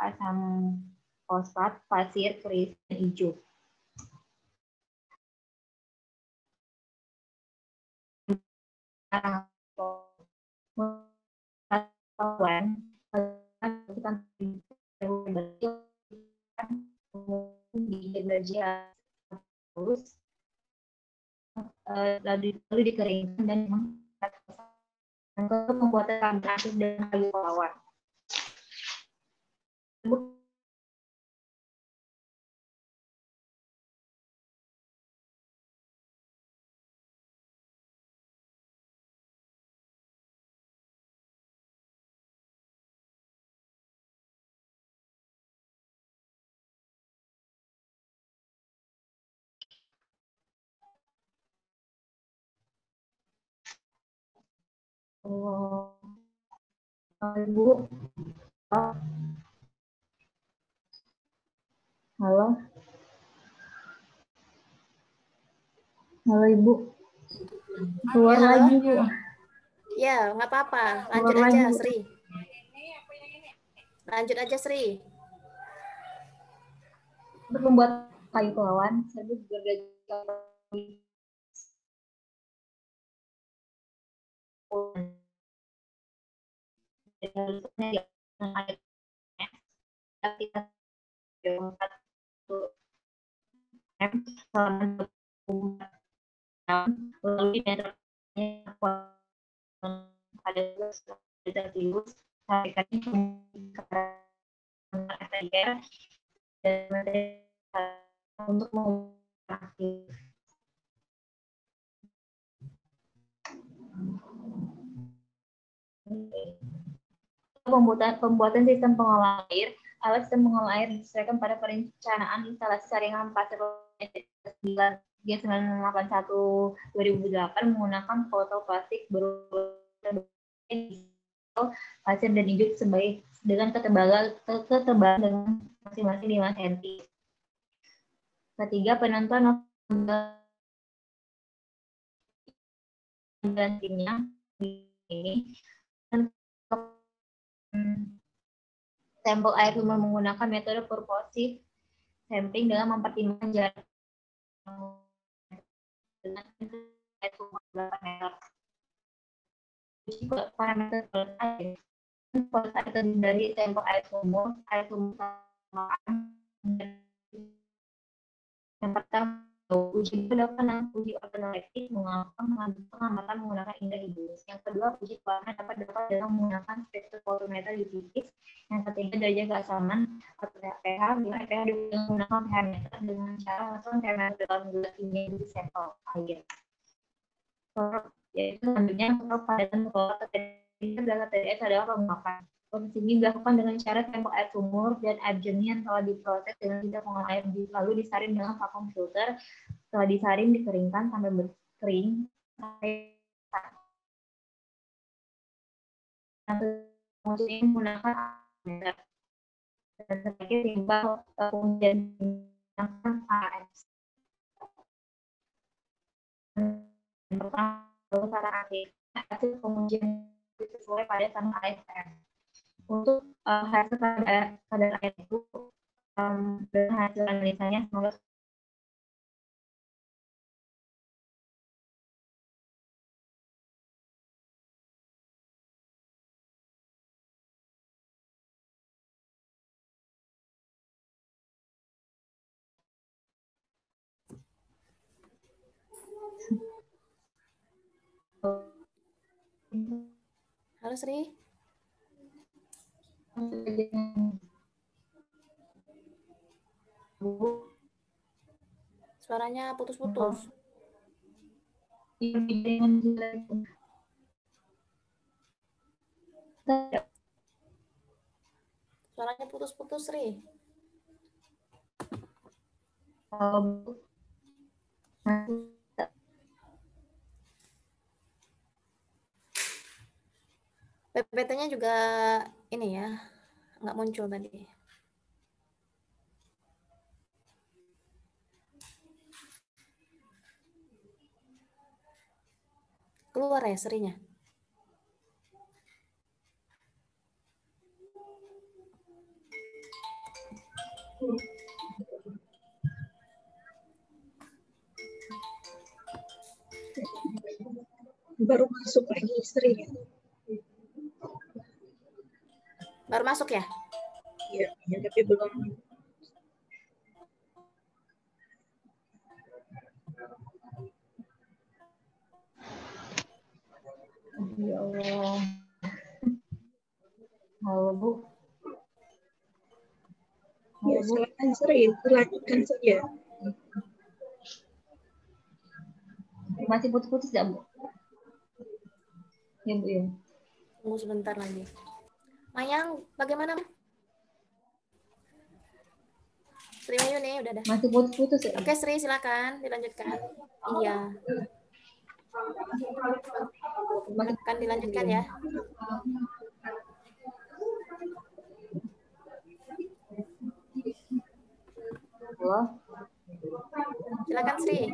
asam fosfat, pasir, keris, dan hijau. Lalu dikeringkan dan pembuatan aktif dengan kayu pelawan. Ibu. Halo. Halo Ibu. Keluar Ya, halo. lagi Bu. Ya, nggak apa-apa. Lanjut Keluar aja, lagi, Bu. Sri. Lanjut aja, Sri. Untuk membuat kayu pelawan, saya juga belajar lalu ada terus untuk pembuatan sistem pengolahan air. Alat sistem pengolahan air disesuaikan pada perencanaan instalasi saringan pasir 981/2008 menggunakan botol plastik berukuran pasir dan hijau sebaik dengan ketebalan dengan masing-masing 5 cm. Ketiga, penentuan gantinya ini sampel air sumur menggunakan metode proporsi sampling dengan mempertimbangkan jarak dengan air sumur 8 meter. Parameter air terdiri dari sampel air sumur yang pertama uji organoleptik pengamatan menggunakan indera hidrolis. Yang kedua, uji pewarna dapat dengan menggunakan spektrofotometer UV-Vis. Yang ketiga, derajat keasaman atau pH. pH menggunakan pH meter dengan cara melakukan termometer dalam gelas kimia di sampel air. Yaitu selanjutnya kepadatan klor data TDS adalah penguapan. Proses ini dilakukan dengan cara sampel air sumur dan air jernih yang telah diproses dengan tidak pengolahan air lalu disaring dengan vakum filter. Setelah disaring dikeringkan sampai berkering. Ini menggunakan meter. Dan terakhir timbal kemudian menggunakan AS. Pertama, cara hasil pengujian sesuai pada standar ASTM. Untuk hasil kadar air itu dan hasil analisanya semoga Halo, Sri. Suaranya putus-putus. Suaranya putus-putus, Sri. PPT-nya juga ini ya, nggak muncul tadi. Keluar ya Srinya? Baru masuk lagi Sri. Baru masuk ya? Iya, ya, tapi belum. Ya Allah. Halo Bu. Ya, silakan Sri, lanjutkan saja. Masih putus-putus ya Bu? Ya Bu ya. Tunggu sebentar lagi. Mayang, bagaimana? Sri Mayuni, udah dah. Masih putus-putus ya? Oke Sri, silakan dilanjutkan. Iya. Akan dilanjutkan ya. Silakan Sri.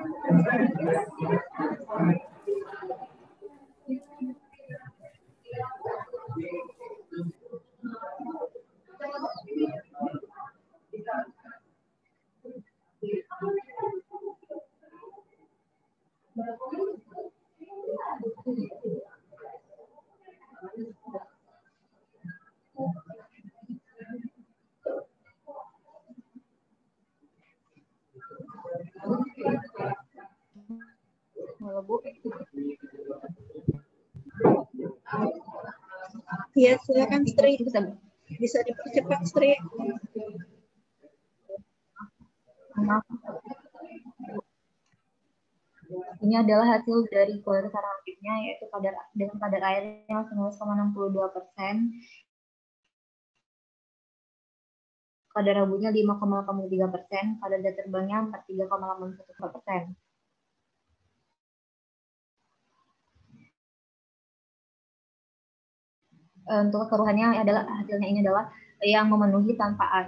Halo Bu. Iya, silakan Sri. Bisa dipercepat Sri. Maaf. Ini adalah hasil dari kualitas arang aktifnya, yaitu dengan kadar air yang 19,62%, kadar abunya 5,83%, kadar zat terbangnya 43,81%. Untuk keseluruhannya hasilnya ini adalah yang memenuhi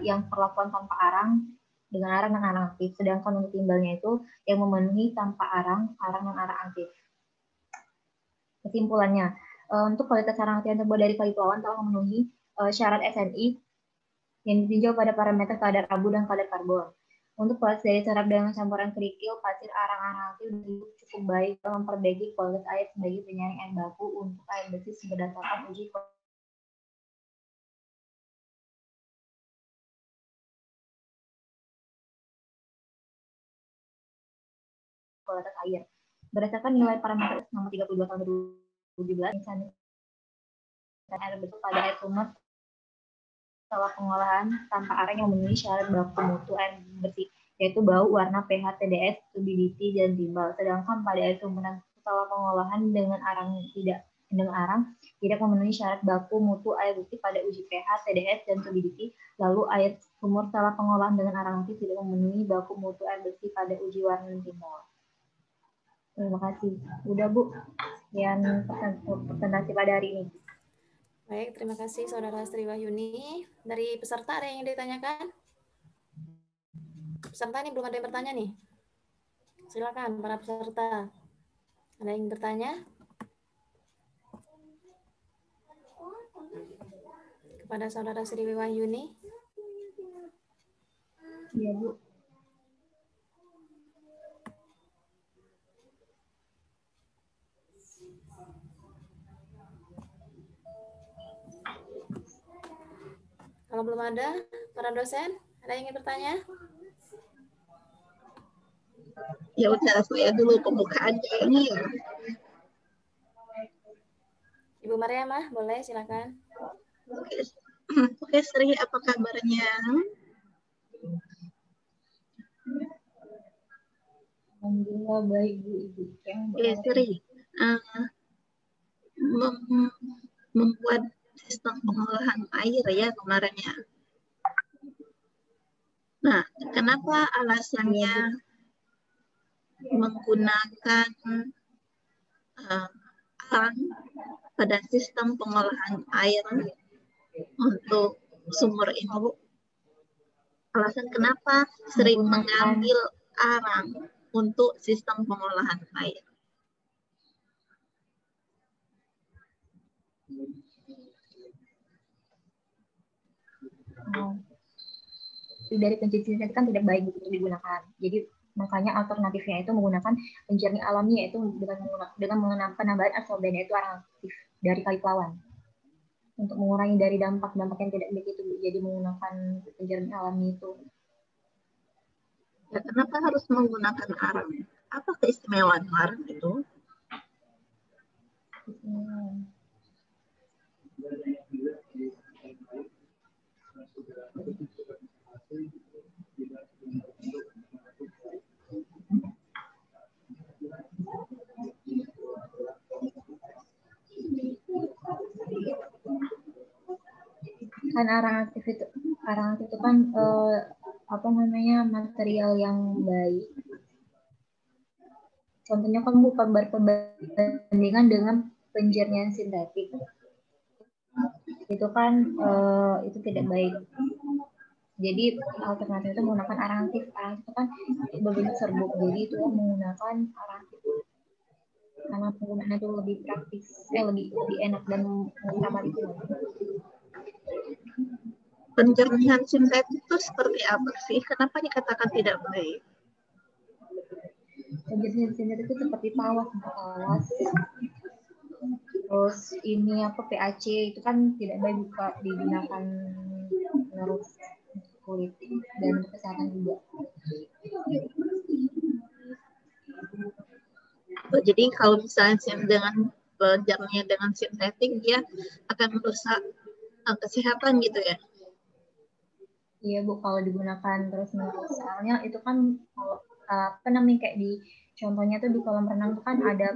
yang perlakuan tanpa arang dengan arang dan arang aktif. Sedangkan untuk timbalnya itu yang memenuhi tanpa arang dan arang aktif. Kesimpulannya, untuk kualitas arang aktif yang terbuat dari kayu pelawan telah memenuhi syarat SNI yang ditinjau pada parameter kadar abu dan kadar karbon. Untuk kualitas dari serap dengan campuran kerikil, pasir, arang aktif cukup baik dalam memperbaiki kualitas air sebagai penyaring air baku untuk air bersih berdasarkan uji kualitas air. Berdasarkan nilai parameter nomor 32 tahun 2017, air bersih pada air sumur setelah pengolahan tanpa arang yang memenuhi syarat baku mutu air bersih, yaitu bau, warna, pH, TDS, turbidity, dan timbal. Sedangkan pada air sumur setelah pengolahan dengan arang tidak memenuhi syarat baku mutu air bersih pada uji pH, TDS, dan turbidity. Lalu air sumur setelah pengolahan dengan arang aktif tidak memenuhi baku mutu air bersih pada uji warna dan timbal. Terima kasih. Udah Bu, yang presentasi pada hari ini. Baik, terima kasih Saudara Sri Wahyuni. Dari peserta ada yang ingin ditanyakan? Peserta ini belum ada yang bertanya nih. Silakan para peserta. Ada yang bertanya? Kepada Saudara Sri Wahyuni. Iya Bu. Kalau belum ada, para dosen, ada yang ingin bertanya? Ya udah, saya dulu pembukaannya ini ya. Ibu Mariamah, boleh silakan. Oke, Sri, apa kabarnya? Alhamdulillah baik Bu, Ibu. Oke, Sri. Membuat sistem pengolahan air ya kemarin ya. Nah, kenapa alasannya menggunakan arang pada sistem pengolahan air untuk sumur ini? Alasan kenapa sering mengambil arang untuk sistem pengolahan air? Dari pencucian itu kan tidak baik untuk digunakan. Jadi makanya alternatifnya itu menggunakan penjernih alami, yaitu dengan menggunakan penambahan adsorben, yaitu arang aktif dari kayu pelawan. Untuk mengurangi dari dampak-dampak yang tidak baik itu, jadi menggunakan penjernih alami itu. Ya, kenapa harus menggunakan arang? Apa keistimewaan arang itu? Kan arang aktif itu kan material yang baik. Contohnya kan bukan berperbandingan dengan penjernihan sintetik itu kan itu tidak baik. Jadi alternatif itu menggunakan arang aktif. Arang itu kan berbentuk serbuk, jadi itu menggunakan arang aktif karena penggunaannya itu lebih praktis, lebih enak dan ramah lingkungan. Penjernihan sintetik itu seperti apa sih? Kenapa dikatakan tidak baik? Penjernihan sintetik itu seperti tawas, terus ini apa PAC itu kan tidak baik juga digunakan menurut kulit dan kesehatan juga. Jadi kalau misalnya dengan penjernihan dengan sintetik dia akan merusak kesehatan gitu ya? Iya Bu, kalau digunakan terus menerus, soalnya itu kan kalau apa namanya kayak di contohnya tuh di kolam renang tuh kan ada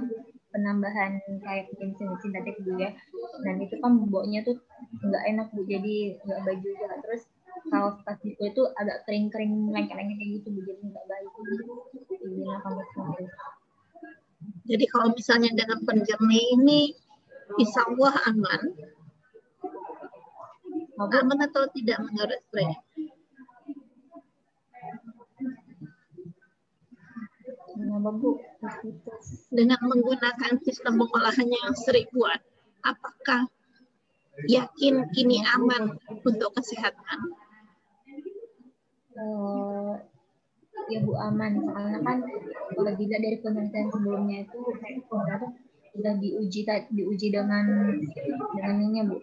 penambahan kayak jenis sintetik Bu ya, dan itu kan baunya tuh nggak enak Bu, jadi nggak baik juga. Terus kalau pas itu agak kering-kering lengket-lengket kayak gitu Bu, jadi nggak baik digunakan terus. Jadi kalau misalnya dengan penjernih ini insya Allah aman. Aman atau tidak menurut saya? Dengan menggunakan sistem pengolahannya yang seribuan, apakah yakin ini aman untuk kesehatan? Ya Bu, aman, karena kan kalau dilihat dari penelitian sebelumnya itu udah diuji dengan ini Bu,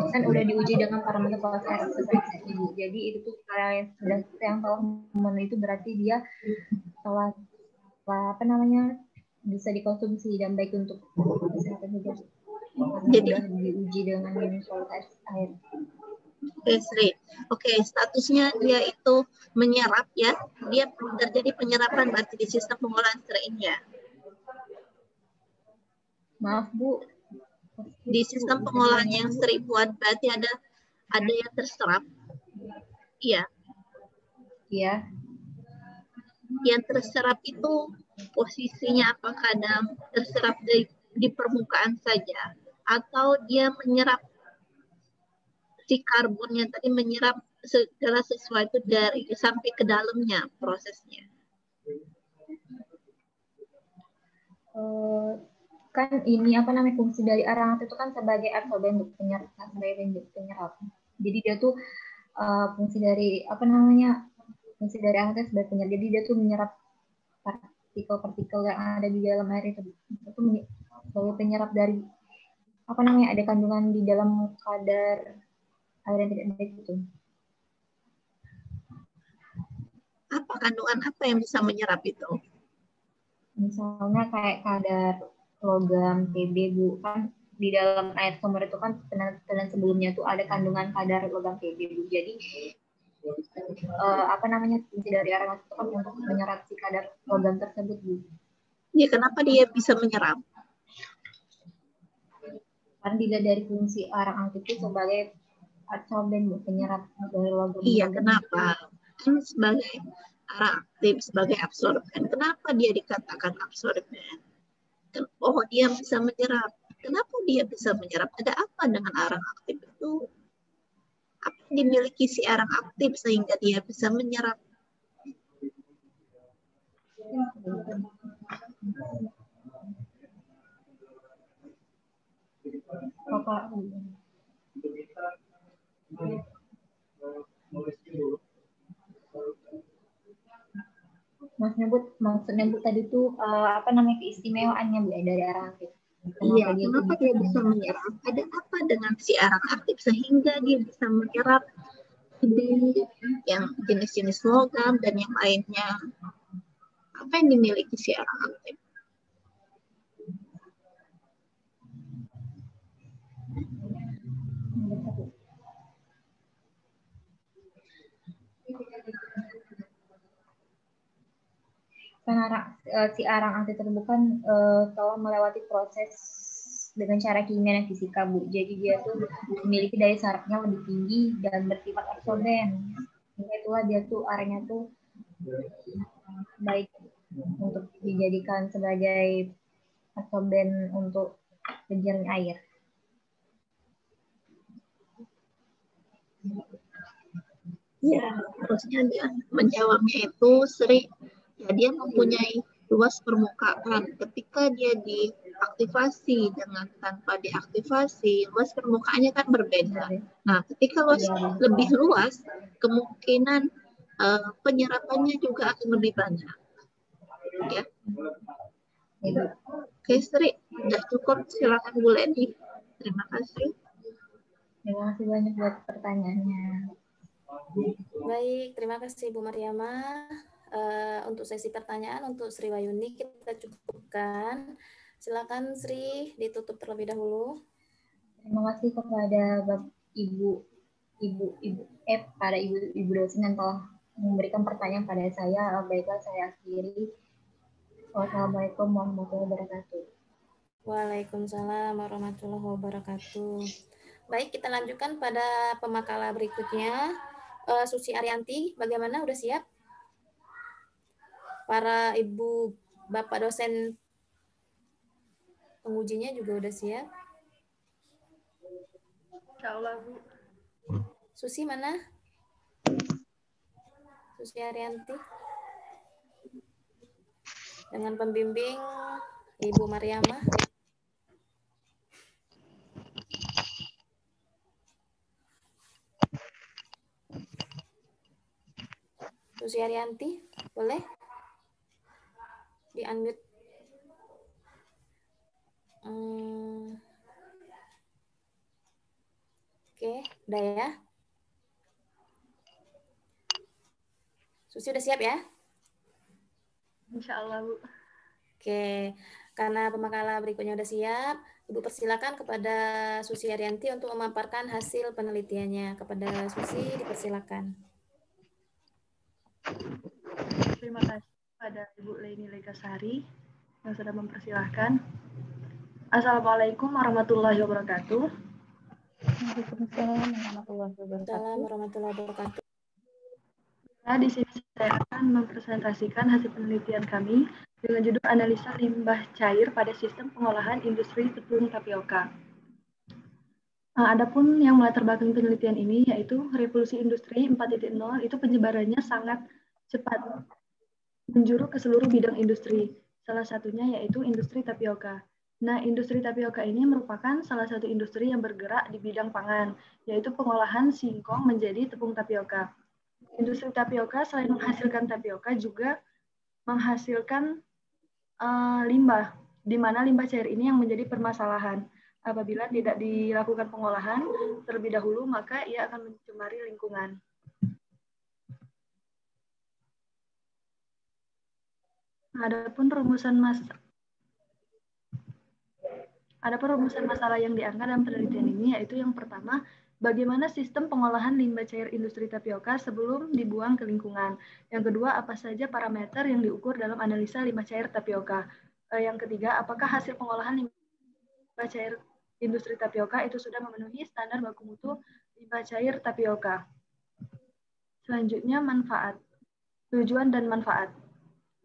kan udah diuji dengan parameter kualitas seperti Bu. Jadi itu tuh yang telah memenuhi itu berarti dia telah apa namanya bisa dikonsumsi dan baik untuk kesehatan juga. Jadi udah diuji dengan kualitas air. Oke, statusnya dia itu menyerap ya, dia terjadi penyerapan berarti di sistem pengolahan serain ya. Maaf Bu, di sistem pengolahan yang seribuan berarti ada yang terserap. Iya. Iya. Yang terserap itu posisinya apakah terserap di permukaan saja atau dia menyerap si karbonnya tadi, menyerap segala sesuatu dari sampai ke dalamnya prosesnya. Kan ini apa namanya fungsi dari arang itu kan sebagai absorben untuk penyerap. Jadi dia tuh fungsi dari apa namanya fungsi dari arang itu sebagai penyerap. Jadi dia tuh menyerap partikel-partikel yang ada di dalam air itu sebagai penyerap dari apa namanya ada kandungan di dalam kadar air yang tidak baik itu. Apa kandungan apa yang bisa menyerap itu? Misalnya kayak kadar logam Pb Bu, kan di dalam air sumber itu kan penelitian sebelumnya tuh ada kandungan kadar logam Pb Bu. Jadi apa namanya fungsi dari arang itu kan untuk menyerap si kadar logam tersebut Bu. Ya, kenapa dia bisa menyerap? Karena dilihat dari fungsi arang itu sebagai absorben Bu, penyerap dari logam. Iya, kenapa? Kan sebagai arang aktif, sebagai absorben. Kenapa dia dikatakan absorben? Oh, dia bisa menyerap. Kenapa dia bisa menyerap? Ada apa dengan arang aktif itu? Apa yang dimiliki si arang aktif sehingga dia bisa menyerap? Maksudnya Bu tadi tuh apa namanya keistimewaannya Bu dari arang aktif? Kenapa dia bisa menyerap? Ada apa dengan si arang aktif sehingga dia bisa menyerap yang jenis-jenis logam dan yang lainnya? Apa yang dimiliki si arang aktif? Si arang aktif tersebut kan telah melewati proses dengan cara kimia dan fisika Bu. Jadi dia tuh memiliki daya sarafnya lebih tinggi dan bersifat absorben. Itulah dia tuh arangnya tuh baik untuk dijadikan sebagai absorben untuk penjernih air? Ya, harusnya dia menjawabnya itu Sri. Ya, dia mempunyai luas permukaan. Ketika dia diaktifasi dengan tanpa diaktifasi, luas permukaannya kan berbeda. Nah, ketika luas lebih luas, kemungkinan penyerapannya juga akan lebih banyak. Ya. Oke, Sri, sudah cukup. Silakan Bu Leni. Terima kasih. Terima kasih banyak buat pertanyaannya. Baik, terima kasih Bu Mariama. Untuk sesi pertanyaan untuk Sri Wayuni kita cukupkan. Silakan Sri ditutup terlebih dahulu. Terima kasih kepada pada ibu dosen yang telah memberikan pertanyaan pada saya. Baiklah, saya akhiri. Wassalamualaikum warahmatullahi wabarakatuh. Waalaikumsalam warahmatullahi wabarakatuh. Baik, kita lanjutkan pada pemakala berikutnya. Susi Arianti, bagaimana? Udah siap? Para ibu, bapak dosen pengujinya juga udah siap? Insyaallah, Bu. Susi mana? Susi Arianti. Dengan pembimbing Ibu Mariama. Susi Arianti, boleh? Di-unmute. Oke, udah ya? Susi udah siap ya? Insyaallah, Bu. Oke, karena pemakala berikutnya udah siap, Ibu persilakan kepada Susi Arianti untuk memaparkan hasil penelitiannya. Kepada Susi, dipersilakan. Terima kasih pada Ibu Leni Legasari yang sudah mempersilahkan. Assalamualaikum warahmatullahi wabarakatuh. Waalaikumsalam warahmatullahi wabarakatuh. Assalamualaikum warahmatullahi wabarakatuh. Nah, di sini saya akan mempresentasikan hasil penelitian kami dengan judul analisa limbah cair pada sistem pengolahan industri tepung tapioka. Nah, adapun yang melatar belakang penelitian ini yaitu revolusi industri 4.0 itu penyebarannya sangat cepat, menjuru ke seluruh bidang industri. Salah satunya yaitu industri tapioka. Nah, industri tapioka ini merupakan salah satu industri yang bergerak di bidang pangan, yaitu pengolahan singkong menjadi tepung tapioka. Industri tapioka selain menghasilkan tapioka juga menghasilkan limbah, di mana limbah cair ini yang menjadi permasalahan. Apabila tidak dilakukan pengolahan terlebih dahulu, maka ia akan mencemari lingkungan. Adapun rumusan masalah yang diangkat dalam penelitian ini yaitu yang pertama, bagaimana sistem pengolahan limbah cair industri tapioka sebelum dibuang ke lingkungan. Yang kedua, apa saja parameter yang diukur dalam analisa limbah cair tapioka. Yang ketiga, apakah hasil pengolahan limbah cair industri tapioka itu sudah memenuhi standar baku mutu limbah cair tapioka. Selanjutnya, manfaat, tujuan dan manfaat.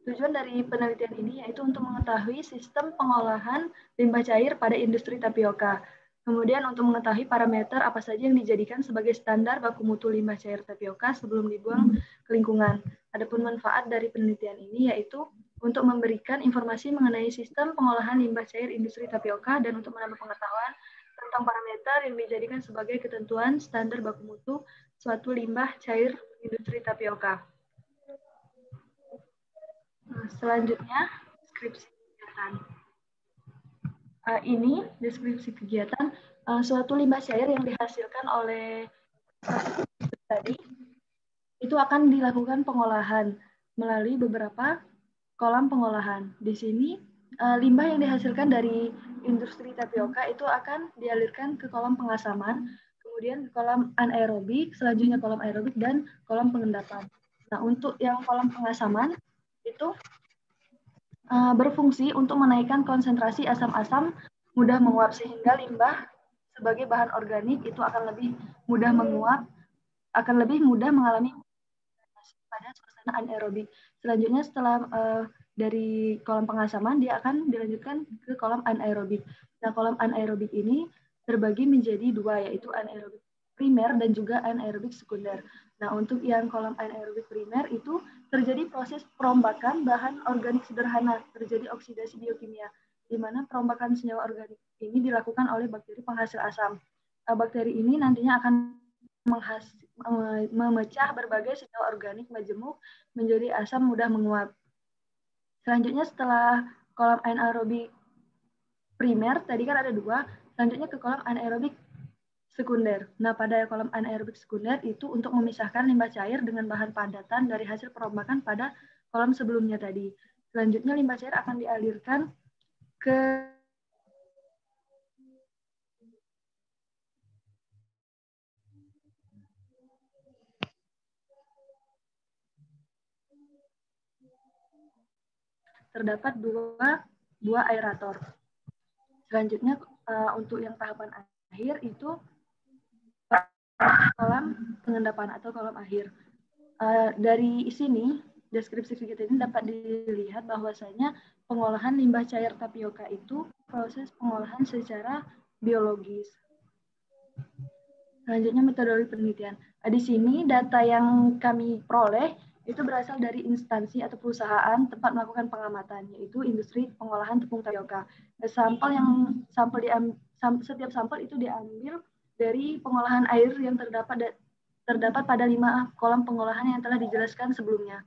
Tujuan dari penelitian ini yaitu untuk mengetahui sistem pengolahan limbah cair pada industri tapioka. Kemudian untuk mengetahui parameter apa saja yang dijadikan sebagai standar baku mutu limbah cair tapioka sebelum dibuang ke lingkungan. Adapun manfaat dari penelitian ini yaitu untuk memberikan informasi mengenai sistem pengolahan limbah cair industri tapioka dan untuk menambah pengetahuan tentang parameter yang dijadikan sebagai ketentuan standar baku mutu suatu limbah cair industri tapioka. Selanjutnya, deskripsi kegiatan. Ini deskripsi kegiatan suatu limbah cair yang dihasilkan oleh tadi itu akan dilakukan pengolahan melalui beberapa kolam pengolahan. Di sini limbah yang dihasilkan dari industri tapioka itu akan dialirkan ke kolam pengasaman, kemudian ke kolam anaerobik, selanjutnya kolam aerobik dan kolam pengendapan. Nah, untuk yang kolam pengasaman itu berfungsi untuk menaikkan konsentrasi asam-asam mudah menguap sehingga limbah sebagai bahan organik itu akan lebih mudah menguap, akan lebih mudah mengalami pada suasana anaerobik. Selanjutnya setelah dari kolom pengasaman dia akan dilanjutkan ke kolom anaerobik. Nah, kolom anaerobik ini terbagi menjadi dua, yaitu anaerobik primer dan juga anaerobik sekunder. Nah, untuk yang kolom anaerobik primer itu terjadi proses perombakan bahan organik sederhana, terjadi oksidasi biokimia, di mana perombakan senyawa organik ini dilakukan oleh bakteri penghasil asam. Bakteri ini nantinya akan memecah berbagai senyawa organik majemuk menjadi asam mudah menguap. Selanjutnya setelah kolom anaerobik primer, tadi kan ada dua, selanjutnya ke kolom anaerobik sekunder. Nah, pada kolom anaerobik sekunder itu untuk memisahkan limbah cair dengan bahan padatan dari hasil perombakan pada kolom sebelumnya tadi. Selanjutnya limbah cair akan dialirkan ke terdapat dua buah aerator. Selanjutnya untuk yang tahapan akhir itu kolam pengendapan atau kolam akhir. Dari sini, deskripsi kita ini dapat dilihat bahwasanya pengolahan limbah cair tapioka itu proses pengolahan secara biologis. Selanjutnya metodologi penelitian. Di sini data yang kami peroleh itu berasal dari instansi atau perusahaan tempat melakukan pengamatan, yaitu industri pengolahan tepung tapioka. Setiap sampel itu diambil dari pengolahan air yang terdapat pada 5 kolom pengolahan yang telah dijelaskan sebelumnya.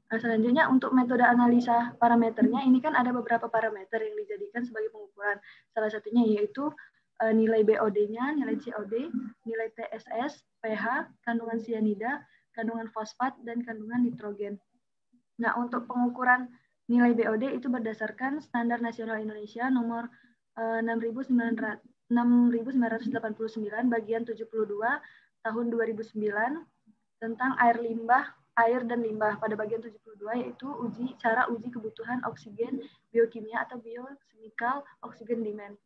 Nah, selanjutnya untuk metode analisa parameternya, ini kan ada beberapa parameter yang dijadikan sebagai pengukuran. Salah satunya yaitu nilai BOD-nya, nilai COD, nilai TSS, pH, kandungan sianida, kandungan fosfat, dan kandungan nitrogen. Nah, untuk pengukuran nilai BOD itu berdasarkan Standar Nasional Indonesia nomor 6989 bagian 72 tahun 2009 tentang air dan limbah pada bagian 72, yaitu cara uji kebutuhan oksigen biokimia atau biochemical oxygen demand.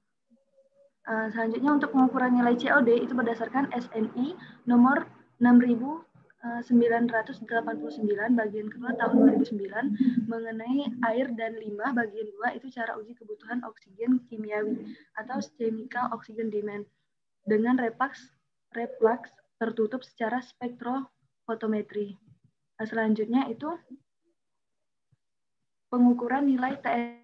Selanjutnya untuk pengukuran nilai COD itu berdasarkan SNI nomor 6989 bagian kedua tahun 2009 mengenai air dan limbah bagian 2 itu cara uji kebutuhan oksigen kimiawi atau chemical oxygen demand dengan reflux tertutup secara spektrofotometri. Selanjutnya itu pengukuran nilai TSS.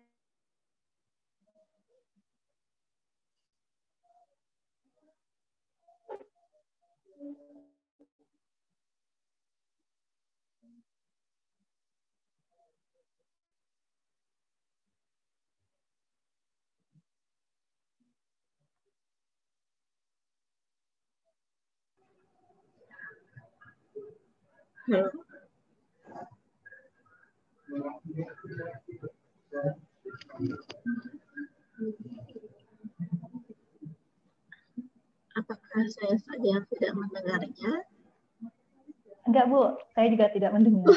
Apakah saya saja yang tidak mendengarnya? Enggak, Bu. Saya juga tidak mendengar.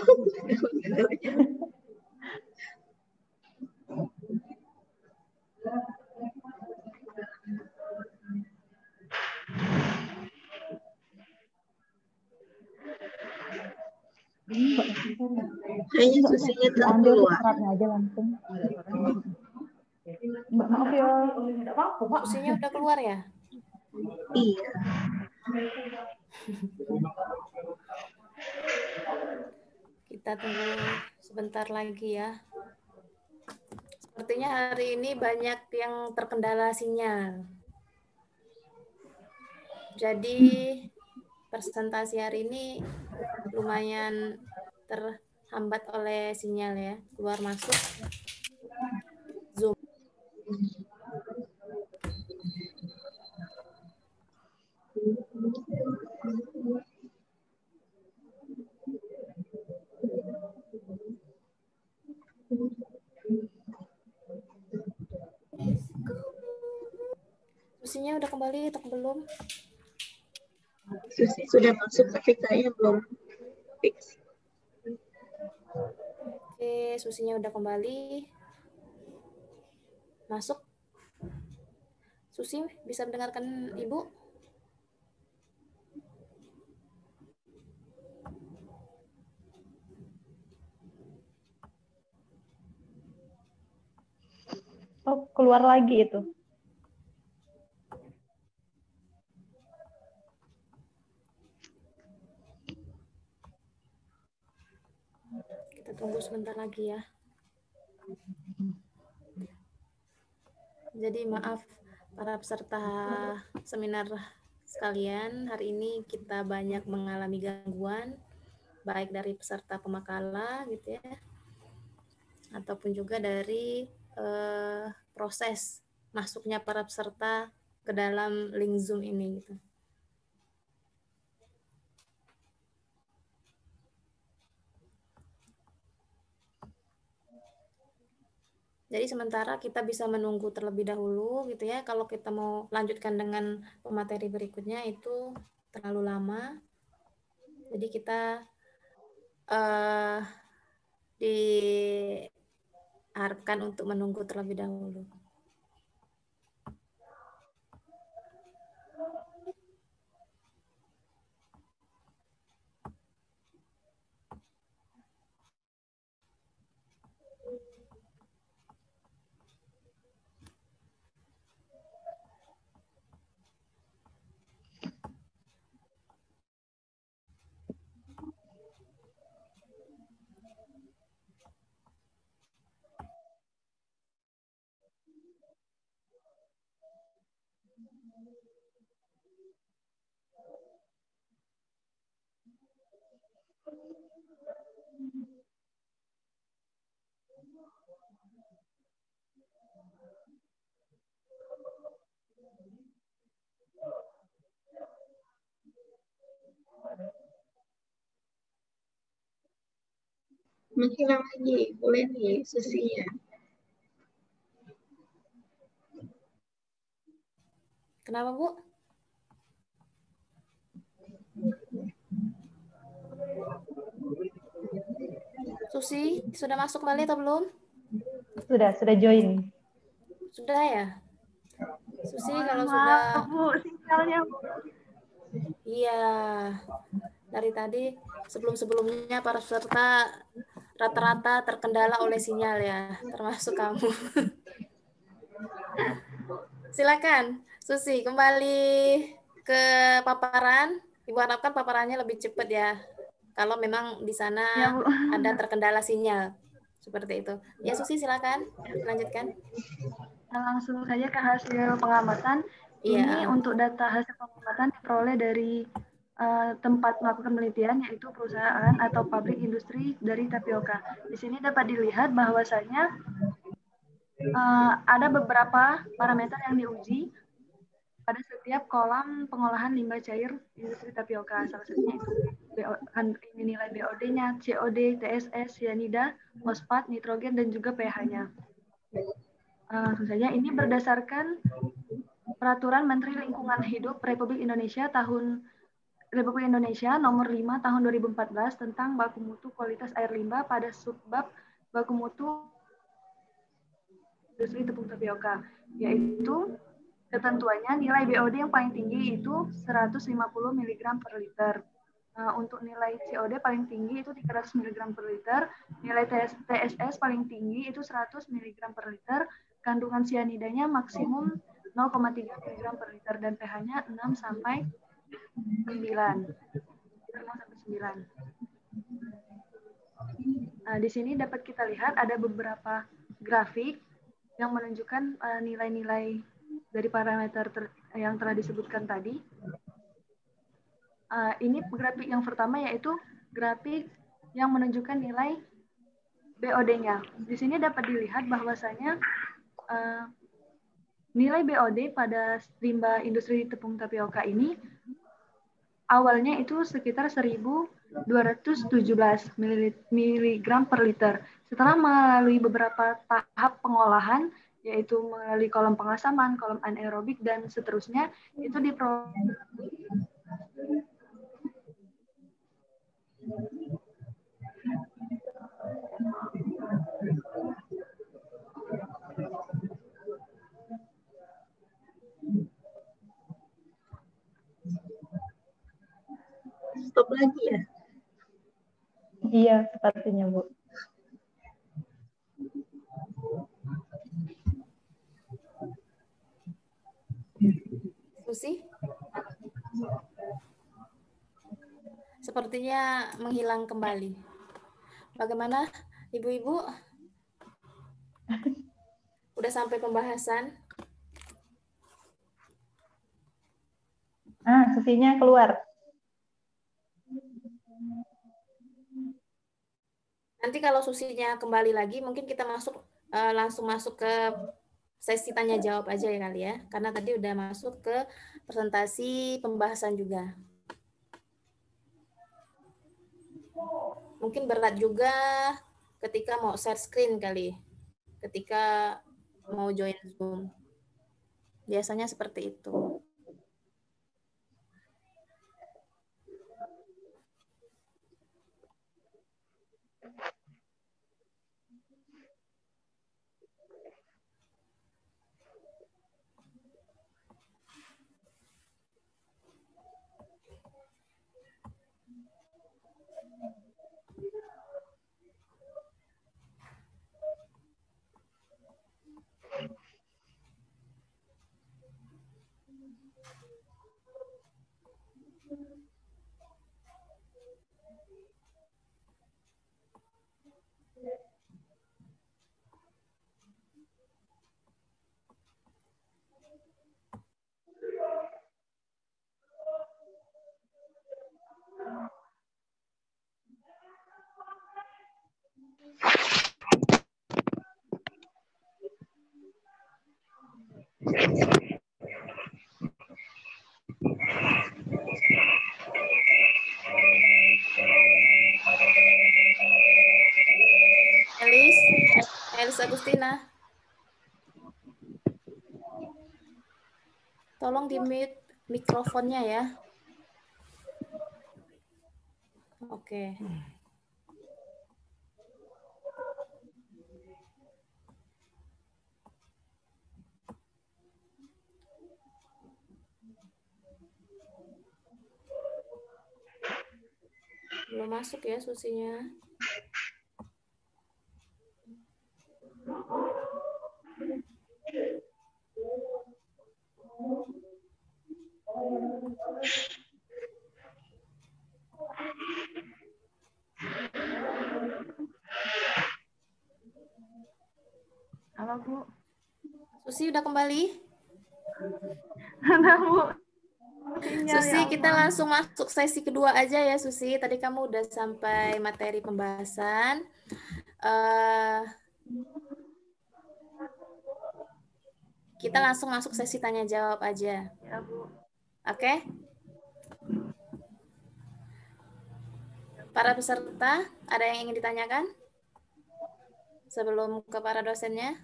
Kayaknya susinya Diambil terkeluar. seratnya aja langsung. Mbak, maaf ya. Susinya udah keluar ya? Iya. Kita tunggu sebentar lagi ya. Sepertinya hari ini banyak yang terkendala sinyal. Jadi presentasi hari ini lumayan terhambat oleh sinyal ya, keluar masuk Zoom. Susinya udah kembali atau belum? Susi sudah masuk tapi kayaknya belum fix. Oke, Susinya udah kembali. Masuk. Susi bisa mendengarkan Ibu? Oh, keluar lagi itu. Kita tunggu sebentar lagi ya. Jadi maaf para peserta seminar sekalian, hari ini kita banyak mengalami gangguan, baik dari peserta pemakalah gitu ya, ataupun juga dari proses masuknya para peserta ke dalam link Zoom ini gitu. Jadi sementara kita bisa menunggu terlebih dahulu gitu ya. Kalau kita mau lanjutkan dengan pemateri berikutnya itu terlalu lama. Jadi kita diharapkan untuk menunggu terlebih dahulu. Menghilang lagi, boleh nih Susi ya. Kenapa, Bu? Susi, sudah masuk kembali atau belum? Sudah join. Sudah ya? Susi, kalau sudah... Bu, sinyalnya. Iya, dari tadi sebelum-sebelumnya para peserta rata-rata terkendala oleh sinyal ya, termasuk kamu. Silakan, Susi, kembali ke paparan. Ibu harapkan paparannya lebih cepat ya, kalau memang di sana Ya, Bu. ada terkendala sinyal. Seperti itu. Ya, Susi, silakan lanjutkan. Langsung saja ke hasil pengamatan. Iya. Ini untuk data hasil pengamatan diperoleh dari tempat melakukan penelitian, yaitu perusahaan atau pabrik industri dari tapioka. Di sini dapat dilihat bahwasanya ada beberapa parameter yang diuji pada setiap kolam pengolahan limbah cair industri tapioka. Salah satunya itu ini nilai BOD-nya, COD, TSS, cyanida, fosfat, nitrogen, dan juga pH-nya. Langsung saja, ini berdasarkan Peraturan Menteri Lingkungan Hidup Republik Indonesia nomor 5 tahun 2014 tentang baku mutu kualitas air limbah pada subbab baku mutu industri tepung tapioka, yaitu ketentuannya nilai BOD yang paling tinggi itu 150 mg per liter. Untuk nilai COD paling tinggi itu 300 mg per liter, nilai TSS paling tinggi itu 100 mg per liter, kandungan cyanidanya maksimum 0,3 mg per liter, dan pH-nya 6 sampai 9. Nah, di sini dapat kita lihat ada beberapa grafik yang menunjukkan nilai-nilai dari parameter yang telah disebutkan tadi. Ini grafik yang pertama, yaitu grafik yang menunjukkan nilai BOD-nya. Di sini dapat dilihat bahwasanya nilai BOD pada limbah industri tepung tapioka ini awalnya itu sekitar 1.217 mg per liter. Setelah melalui beberapa tahap pengolahan, yaitu melalui kolom pengasaman, kolom anaerobik, dan seterusnya, itu diperoleh Stop lagi ya? Iya, sepertinya, Bu. Susi? Sepertinya menghilang kembali. Bagaimana Ibu-ibu? Udah sampai pembahasan? Susinya keluar. Nanti kalau Susinya kembali lagi, mungkin kita langsung masuk ke sesi tanya jawab aja ya kali ya, karena tadi udah masuk ke presentasi pembahasan juga. Mungkin berat juga ketika mau share screen kali, ketika mau join Zoom. Biasanya seperti itu. Elis Agustina. Tolong di-mute mikrofonnya ya. Oke. Belum masuk ya Susinya. Halo Bu. Susi udah kembali? Halo Bu. Susi, kita langsung masuk sesi kedua aja ya Susi. Tadi kamu udah sampai materi pembahasan. Kita langsung masuk sesi tanya jawab aja. Ya Bu. Oke? Para peserta, ada yang ingin ditanyakan? Sebelum ke para dosennya?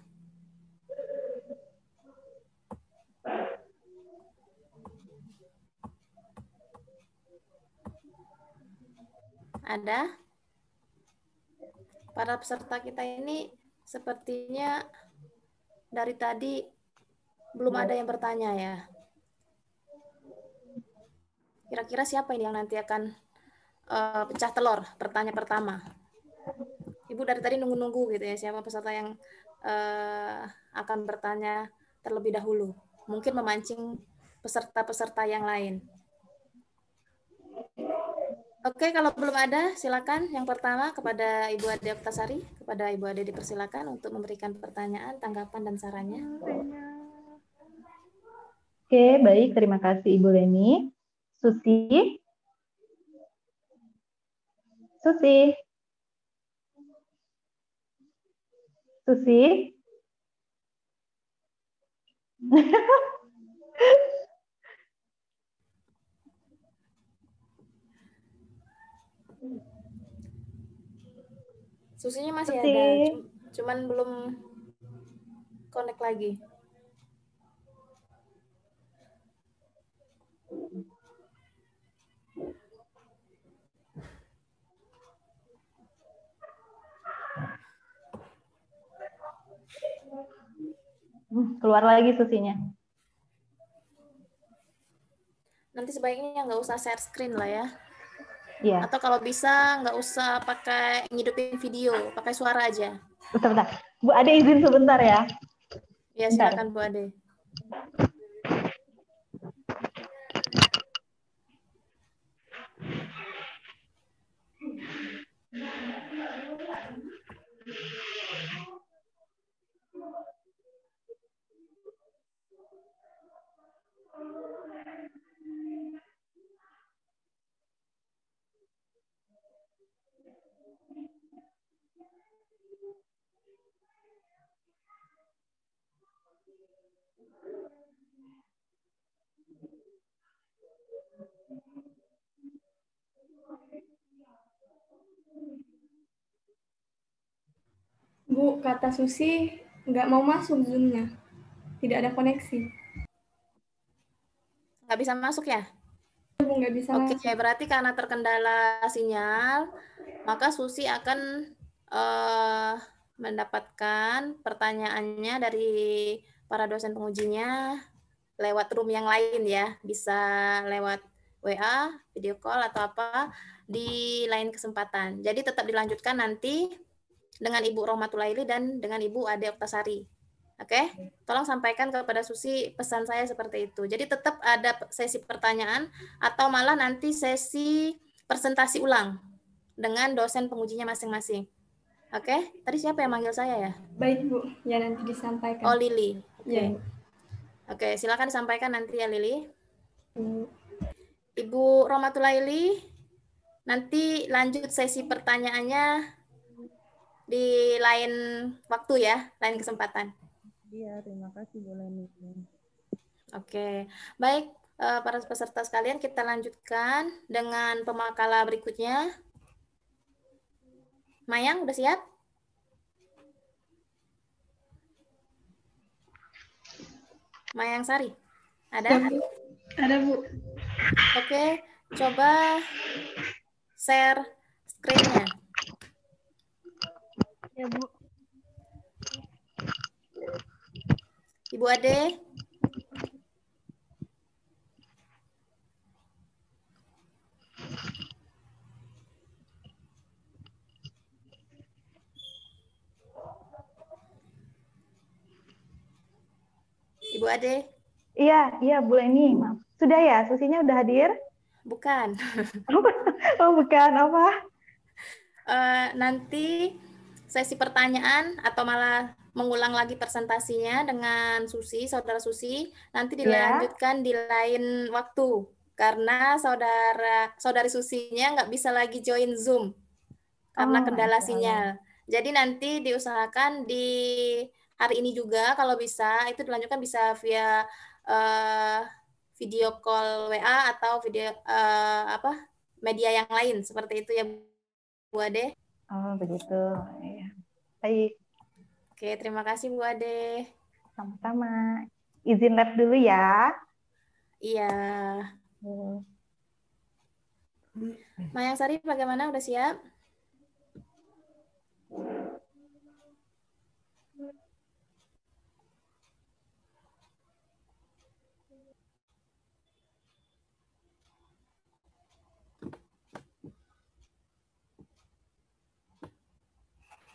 Ada? Para peserta kita ini sepertinya dari tadi belum ada yang bertanya ya. Kira-kira siapa ini yang nanti akan pecah telur pertanyaan pertama? Ibu dari tadi nunggu-nunggu gitu ya, siapa peserta yang akan bertanya terlebih dahulu. Mungkin memancing peserta-peserta yang lain. Oke, kalau belum ada, silakan. Yang pertama kepada Ibu Ade Oktasari, kepada Ibu Ade dipersilakan untuk memberikan pertanyaan, tanggapan, dan sarannya. Oke, baik. Terima kasih Ibu Leni. Susi? Susi? Susi? Susinya masih Susi. ada, cuman belum connect lagi. Keluar lagi Susinya. Nanti sebaiknya nggak usah share screen lah ya. Iya. Atau kalau bisa nggak usah pakai ngidupin video, pakai suara aja. Bentar. Bu Ade izin sebentar ya. Ya, silakan Bu Ade. Bu, kata Susi nggak mau masuk Zoom-nya. Tidak ada koneksi. Nggak bisa masuk ya? Bu, nggak bisa Oke, masuk. berarti karena terkendala sinyal, maka Susi akan mendapatkan pertanyaannya dari para dosen pengujinya lewat room yang lain ya. Bisa lewat WA, video call, atau apa di lain kesempatan. Jadi tetap dilanjutkan nanti dengan Ibu Rohmatulaili dan dengan Ibu Ade Oktasari. Oke, tolong sampaikan kepada Susi pesan saya seperti itu. Jadi tetap ada sesi pertanyaan atau malah nanti sesi presentasi ulang dengan dosen pengujinya masing-masing. Oke, tadi siapa yang manggil saya ya? Baik Bu, ya nanti disampaikan. Oh, Lili. Oke. Ya, Bu. Oke, silakan disampaikan nanti ya Lili. Bu. Ibu Rohmatulaili, nanti lanjut sesi pertanyaannya di lain waktu ya, lain kesempatan. Iya, terima kasih Bu Leni. Oke, baik para peserta sekalian, kita lanjutkan dengan pemakala berikutnya. Mayang, udah siap? Mayang Sari, ada? Ya, Bu. Ada Bu. Oke, coba share screen-nya. Ya, Bu. Ibu Ade. Ibu Ade. Iya Bu Leni. Maaf. Sudah ya, Susinya udah hadir? Bukan. Oh bukan, apa? Nanti sesi pertanyaan atau malah mengulang lagi presentasinya dengan Susi, saudara Susi, nanti dilanjutkan di lain waktu karena saudari Susinya nggak bisa lagi join Zoom karena kendala sinyal. Jadi nanti diusahakan di hari ini juga kalau bisa itu dilanjutkan bisa via video call WA atau video media yang lain seperti itu ya Bu Ade. Oh begitu. Ya. Baik. Oke, terima kasih Bu Ade. Sama-sama. Izin lab dulu ya. Iya. Mayang Sari bagaimana? Udah siap?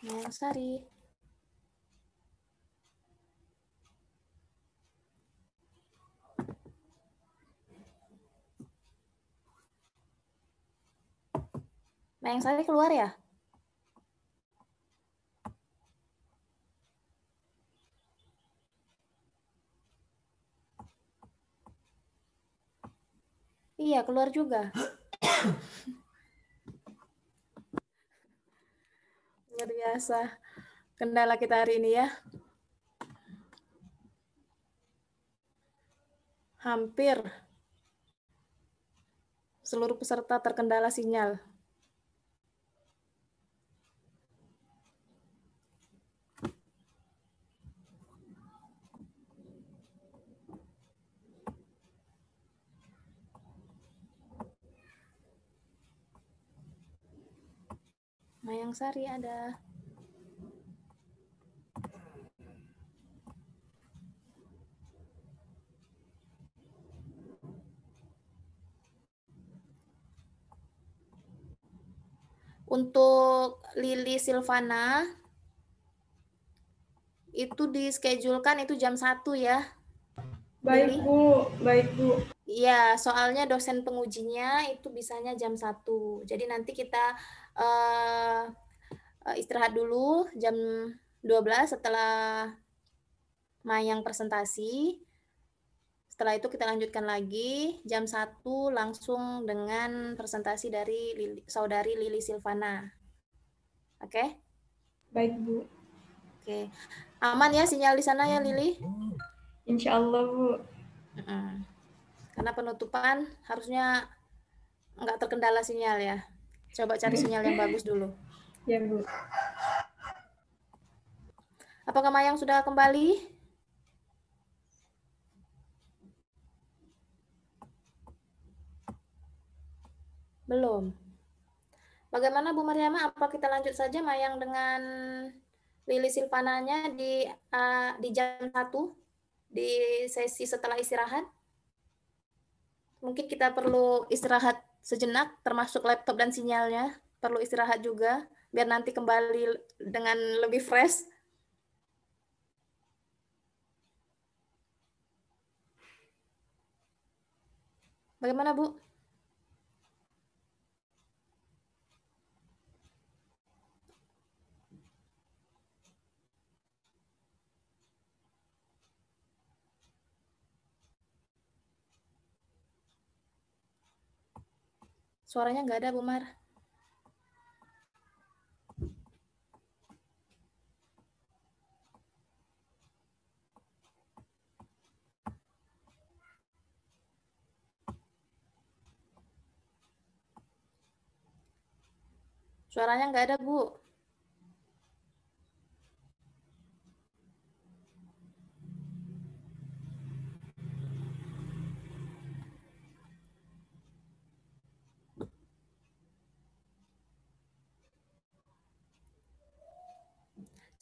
Mayang Sari. Mayang Sari keluar ya? Iya, keluar juga. Luar biasa. Kendala kita hari ini ya. Hampir seluruh peserta terkendala sinyal. Mayang Sari ada. Untuk Lili Silvana, itu dischedule-kan itu jam 1 ya. Baik Lili? Bu, baik Bu. Iya, soalnya dosen pengujinya itu bisanya jam 1. Jadi nanti kita istirahat dulu jam 12 setelah Mayang presentasi. Setelah itu kita lanjutkan lagi jam 1 langsung dengan presentasi dari Saudari Lili Silvana. Oke? Baik, Bu. Oke. Aman ya sinyal di sana ya, Lili? Insya Allah, Bu. Karena penutupan harusnya nggak terkendala sinyal ya. Coba cari sinyal yang bagus dulu. Ya, Bu. Apakah Mayang sudah kembali? Belum. Bagaimana Bu Mariama? Apa kita lanjut saja Mayang dengan Lili Silvananya di jam 1 di sesi setelah istirahat? Mungkin kita perlu istirahat sejenak, termasuk laptop dan sinyalnya. Perlu istirahat juga, biar nanti kembali dengan lebih fresh. Bagaimana, Bu? Suaranya nggak ada, Bu Mar. Suaranya nggak ada, Bu.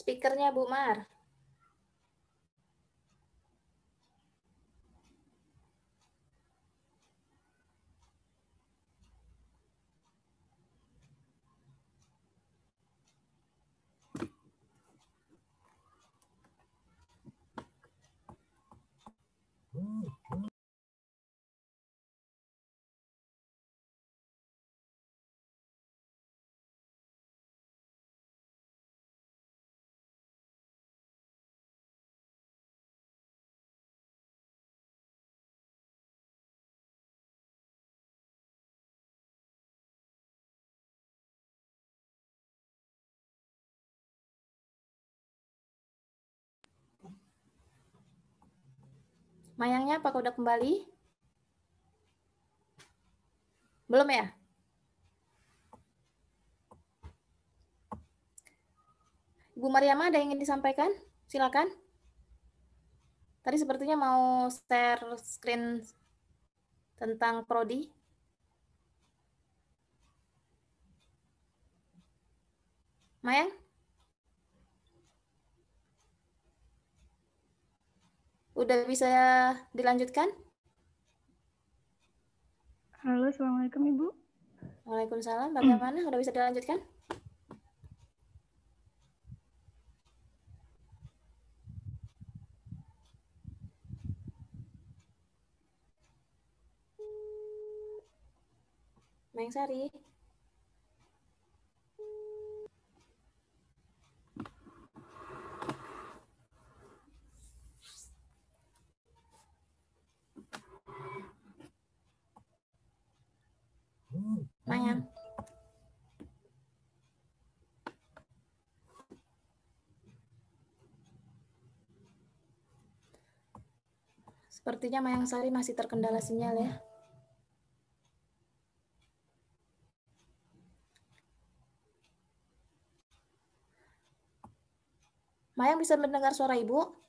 Speakernya, Bu Mar. Mayangnya apakah udah kembali? Belum ya? Ibu Mariama ada yang ingin disampaikan? Silakan. Tadi sepertinya mau share screen tentang prodi. Mayang? Udah bisa dilanjutkan? Halo, Assalamualaikum Ibu. Waalaikumsalam, bagaimana? Udah bisa dilanjutkan? Mayang Sari. Mayang. Sepertinya Mayang Sari masih terkendala sinyal ya. Mayang bisa mendengar suara Ibu?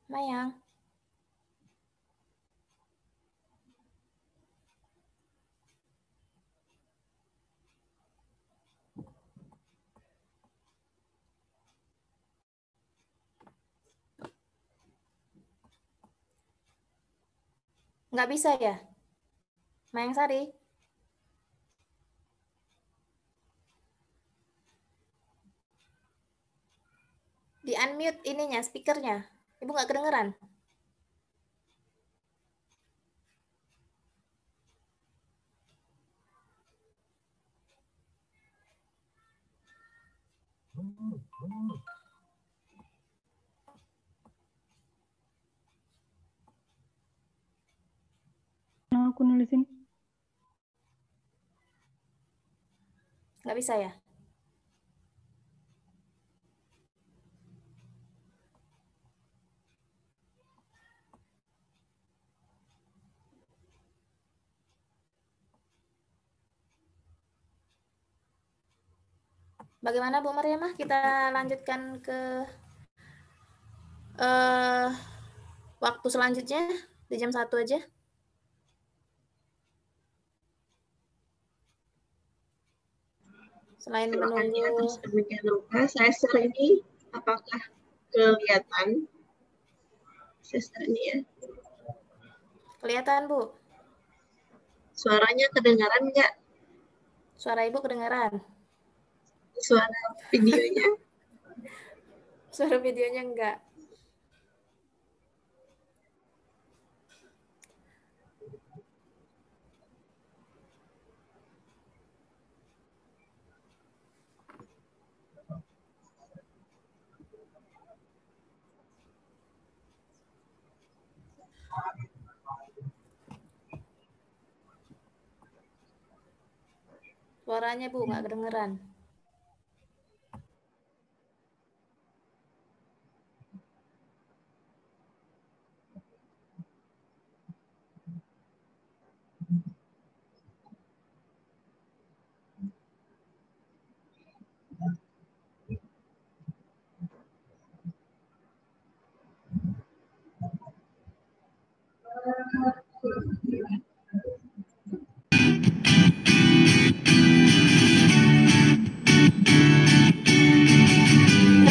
Mayang. Nggak bisa ya? Mayang Sari? Di unmute ininya, speakernya. Ibu nggak kedengeran? Nah, aku nulisin. Nggak bisa ya? Bagaimana Bu Mariamah? Kita lanjutkan ke waktu selanjutnya di jam 1 aja. Selain menunggu atas demikian rupa, saya share ini apakah kelihatan? Saya share ini ya. kelihatan Bu. Suaranya kedengaran nggak? Suara Ibu kedengaran. Suara videonya? Suara videonya enggak. Suaranya Bu nggak kedengeran.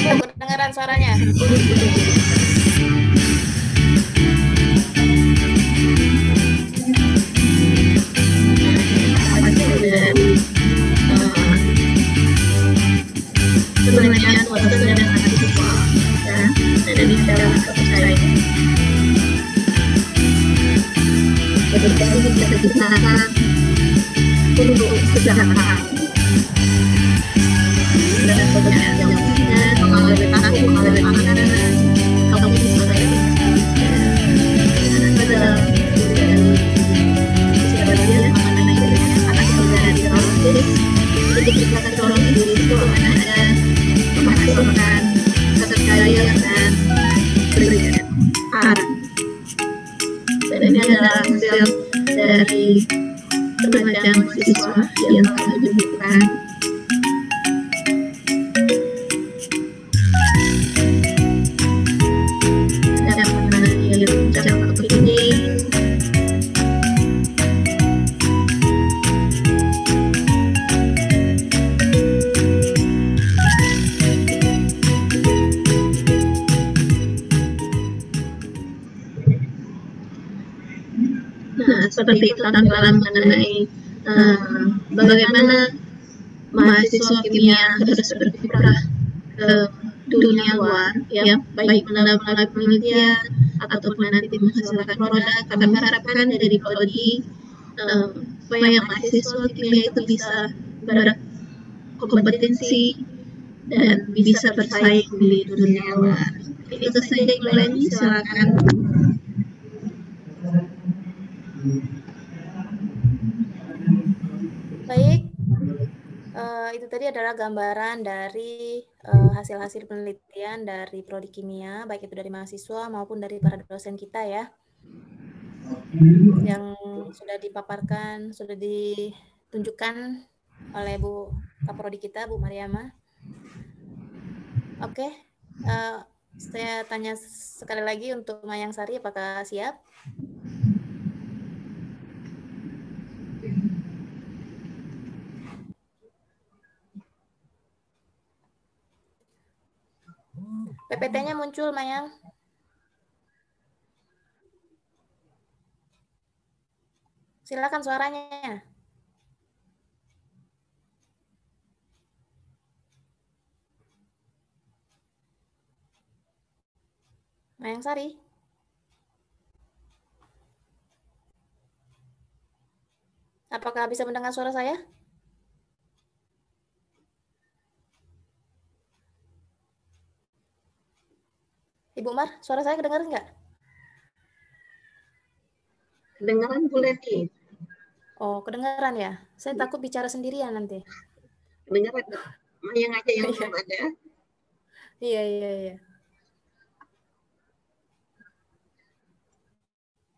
Bu, kedengeran suaranya. Sebenarnya waktu dan mahasiswa dan di dalam kepercayaan edukasi bisa digunakan untuk kesejahteraan dan pekerjaan yang dan mengalami aku mengalami makanan kamu bisa adalah sebagian mengenai anak pekerjaan di dalam jadi kita dorong diri itu ada memasukkan keterkaitan dan berikan arah. Dan ini adalah hasil dari tenaga mahasiswa yang telah dibutuhkan. Dan mengenai jangka ini seperti itu tampilan mengenai bagaimana mahasiswa kimia harus berkiprah ke dunia luar, ya, baik melalui penelitian ataupun nanti menghasilkan produk. Kami harapkan dari prodi supaya mahasiswa kimia itu bisa berkompetensi dan bisa bersaing di dunia luar. Itu saja Ibu Leni, silakan. Baik, itu tadi adalah gambaran dari hasil-hasil penelitian dari prodi kimia, baik itu dari mahasiswa maupun dari para dosen kita ya, yang sudah dipaparkan, sudah ditunjukkan oleh Bu Kaprodi kita, Bu Mariamah. Oke, saya tanya sekali lagi untuk Mayang Sari, apakah siap? PPT-nya muncul, Mayang. Silakan suaranya. Mayang Sari. Apakah bisa mendengar suara saya? Ibu Mar, suara saya kedengaran nggak? Kedengaran Bu Leni. Oh, kedengaran ya? Saya takut bicara sendirian nanti. Kedengaran nggak? Mayang aja yang belum ada. Iya.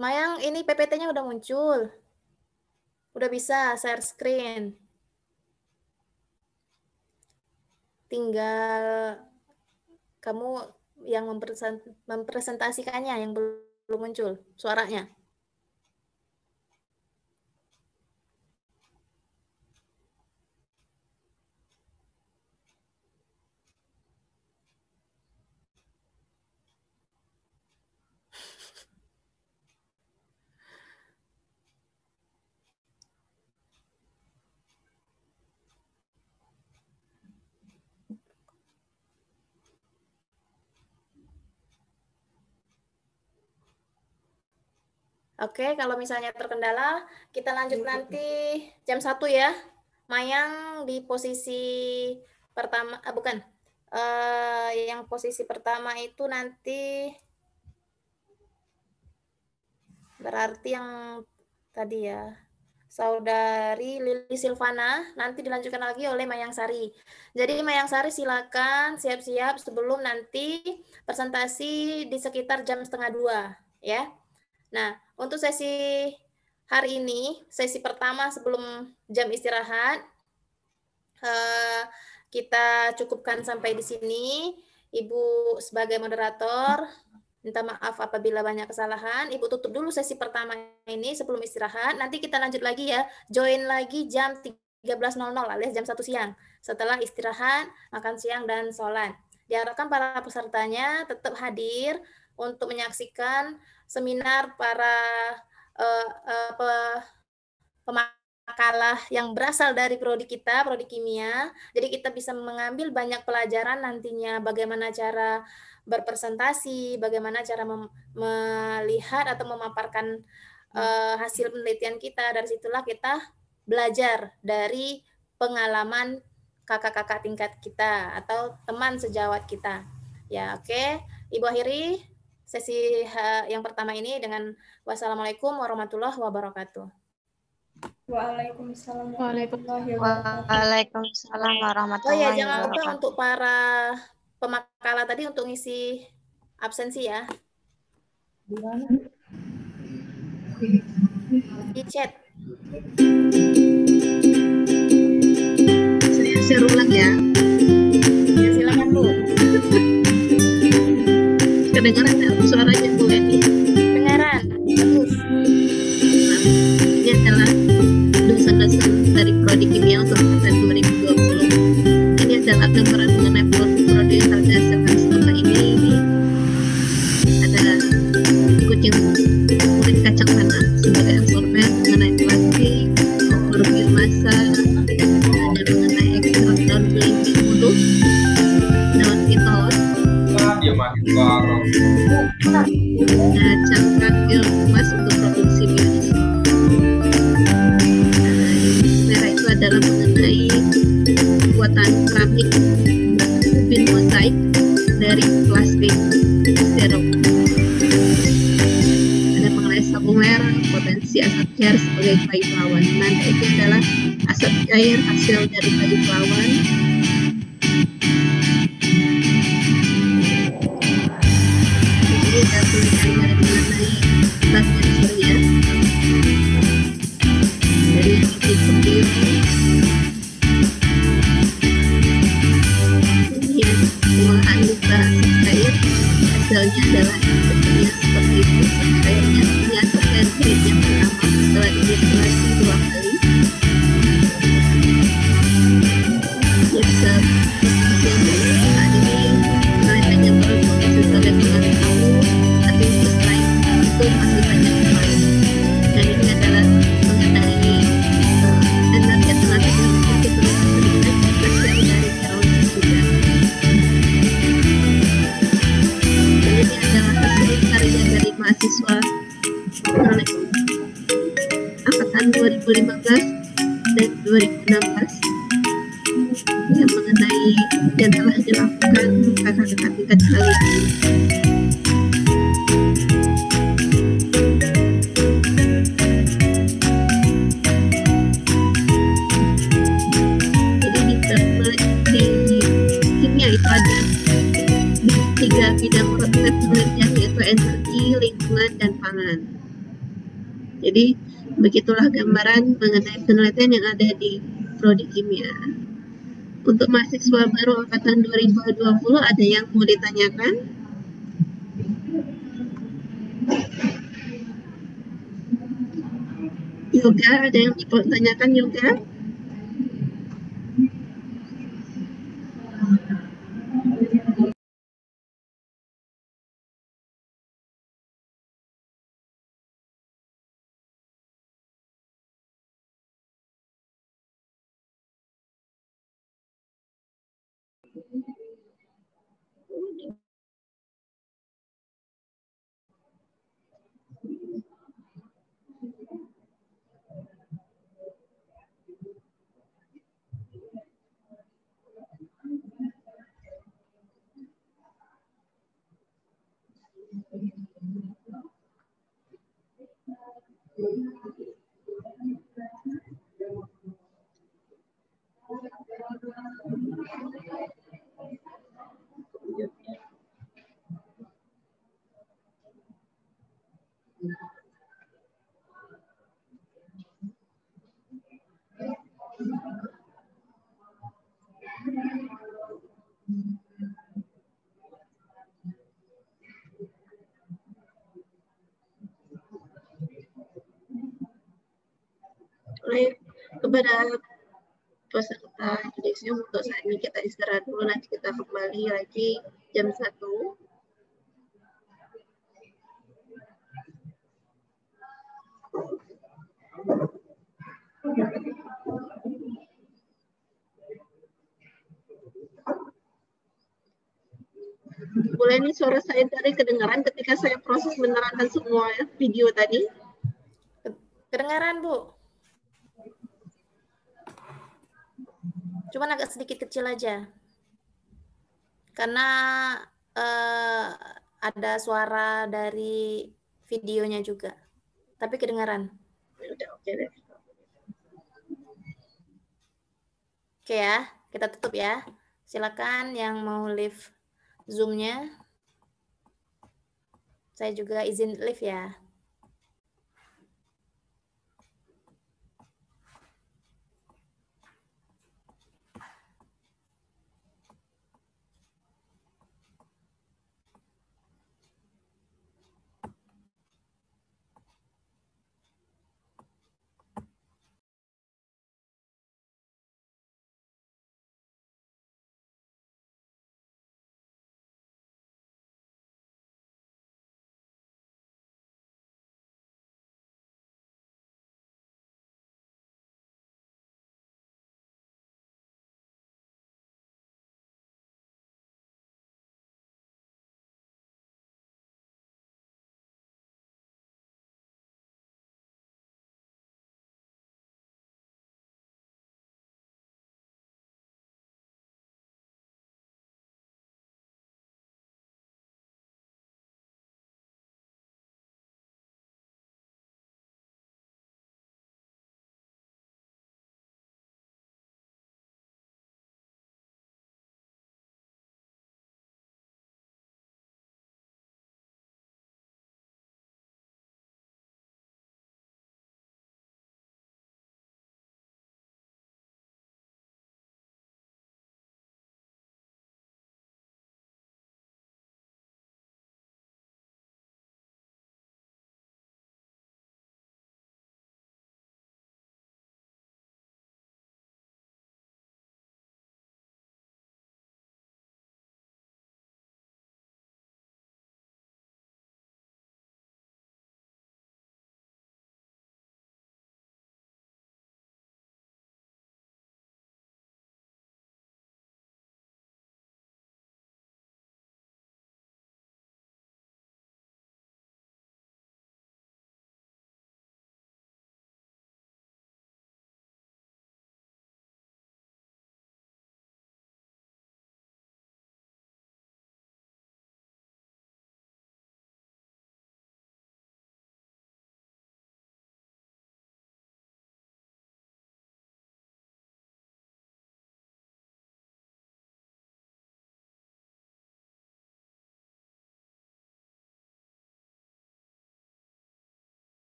Mayang, ini PPT-nya udah muncul. Udah bisa share screen. Tinggal kamu yang mempresentasikannya yang belum muncul suaranya. Oke, kalau misalnya terkendala, kita lanjut nanti jam 1 ya. Mayang di posisi pertama, bukan. Yang posisi pertama itu nanti berarti yang tadi ya, Saudari Lili Silvana, nanti dilanjutkan lagi oleh Mayang Sari. Jadi Mayang Sari silakan siap-siap sebelum nanti presentasi di sekitar jam 1:30 ya. Nah, untuk sesi hari ini, sesi pertama sebelum jam istirahat, kita cukupkan sampai di sini. Ibu sebagai moderator, minta maaf apabila banyak kesalahan. Ibu tutup dulu sesi pertama ini sebelum istirahat. Nanti kita lanjut lagi ya, join lagi jam 13.00 alias jam 1 siang. Setelah istirahat, makan siang, dan sholat. Diharapkan para pesertanya tetap hadir untuk menyaksikan seminar para pemakalah yang berasal dari prodi kita, prodi kimia. Jadi kita bisa mengambil banyak pelajaran nantinya, bagaimana cara berpresentasi, bagaimana cara melihat atau memaparkan hasil penelitian kita. Dari situlah kita belajar dari pengalaman kakak-kakak tingkat kita atau teman sejawat kita. Ya, oke. Ibu akhiri sesi yang pertama ini dengan wassalamualaikum warahmatullahi wabarakatuh. Waalaikumsalam warahmatullahi wabarakatuh. Waalaikumsalam warahmatullahi wabarakatuh. Oh ya, jangan lupa untuk para pemakalah tadi untuk ngisi absensi ya. Di chat. Saya ulang ya. Ya, silakan Bu. Kedengaran nggak suaranya Bu Leni? Kedengaran, bagus. Ini adalah dosen-dosen dari prodi kimia untuk angkatan 2020. Ini adalah gambaran mengenai prodi harga hasil setelah ini. Ada kucing kulit kacang tanah sebagai absorben, mengenai plastik, over biomasa, ada mengenai ekstrak daun belimbing mulut, daun pitol, cangkang pil emas untuk produksi biodiesel. Merah itu adalah mengenai pembuatan keramik ubin mosaik dari plastik sterol. Ada mengenai sabun merah, potensi asap cair sebagai kayu pelawan. Nanti itu adalah asap cair hasil dari kayu pelawan. Dari video ini pengolahan luka cair hasilnya adalah bentuknya seperti itu. Cairnya ini asap cair grade yang pertama setelah didestilasi 2 kali. Jadi yang mengenai yang telah dilakukan kakak-kakak tingkat kalian. Jadi di kimia itu ada 3 bidang roadmap penelitian, yaitu energi, lingkungan, dan pangan. Jadi begitulah gambaran mengenai penelitian yang ada di prodi kimia. Untuk mahasiswa baru angkatan 2020 ada yang mau ditanyakan? Yoga, ada yang ditanyakan Yoga? Baik, kepada peserta yudisium untuk saat ini kita istirahat dulu, nanti kita kembali lagi jam 1. Boleh nih suara saya tadi kedengaran ketika saya proses menerangkan semua video tadi? Kedengaran, Bu. Cuman agak sedikit kecil aja. Karena ada suara dari videonya juga. Tapi kedengaran. Udah, oke deh. Oke ya, kita tutup ya. Silakan yang mau leave Zoom-nya. Saya juga izin leave ya.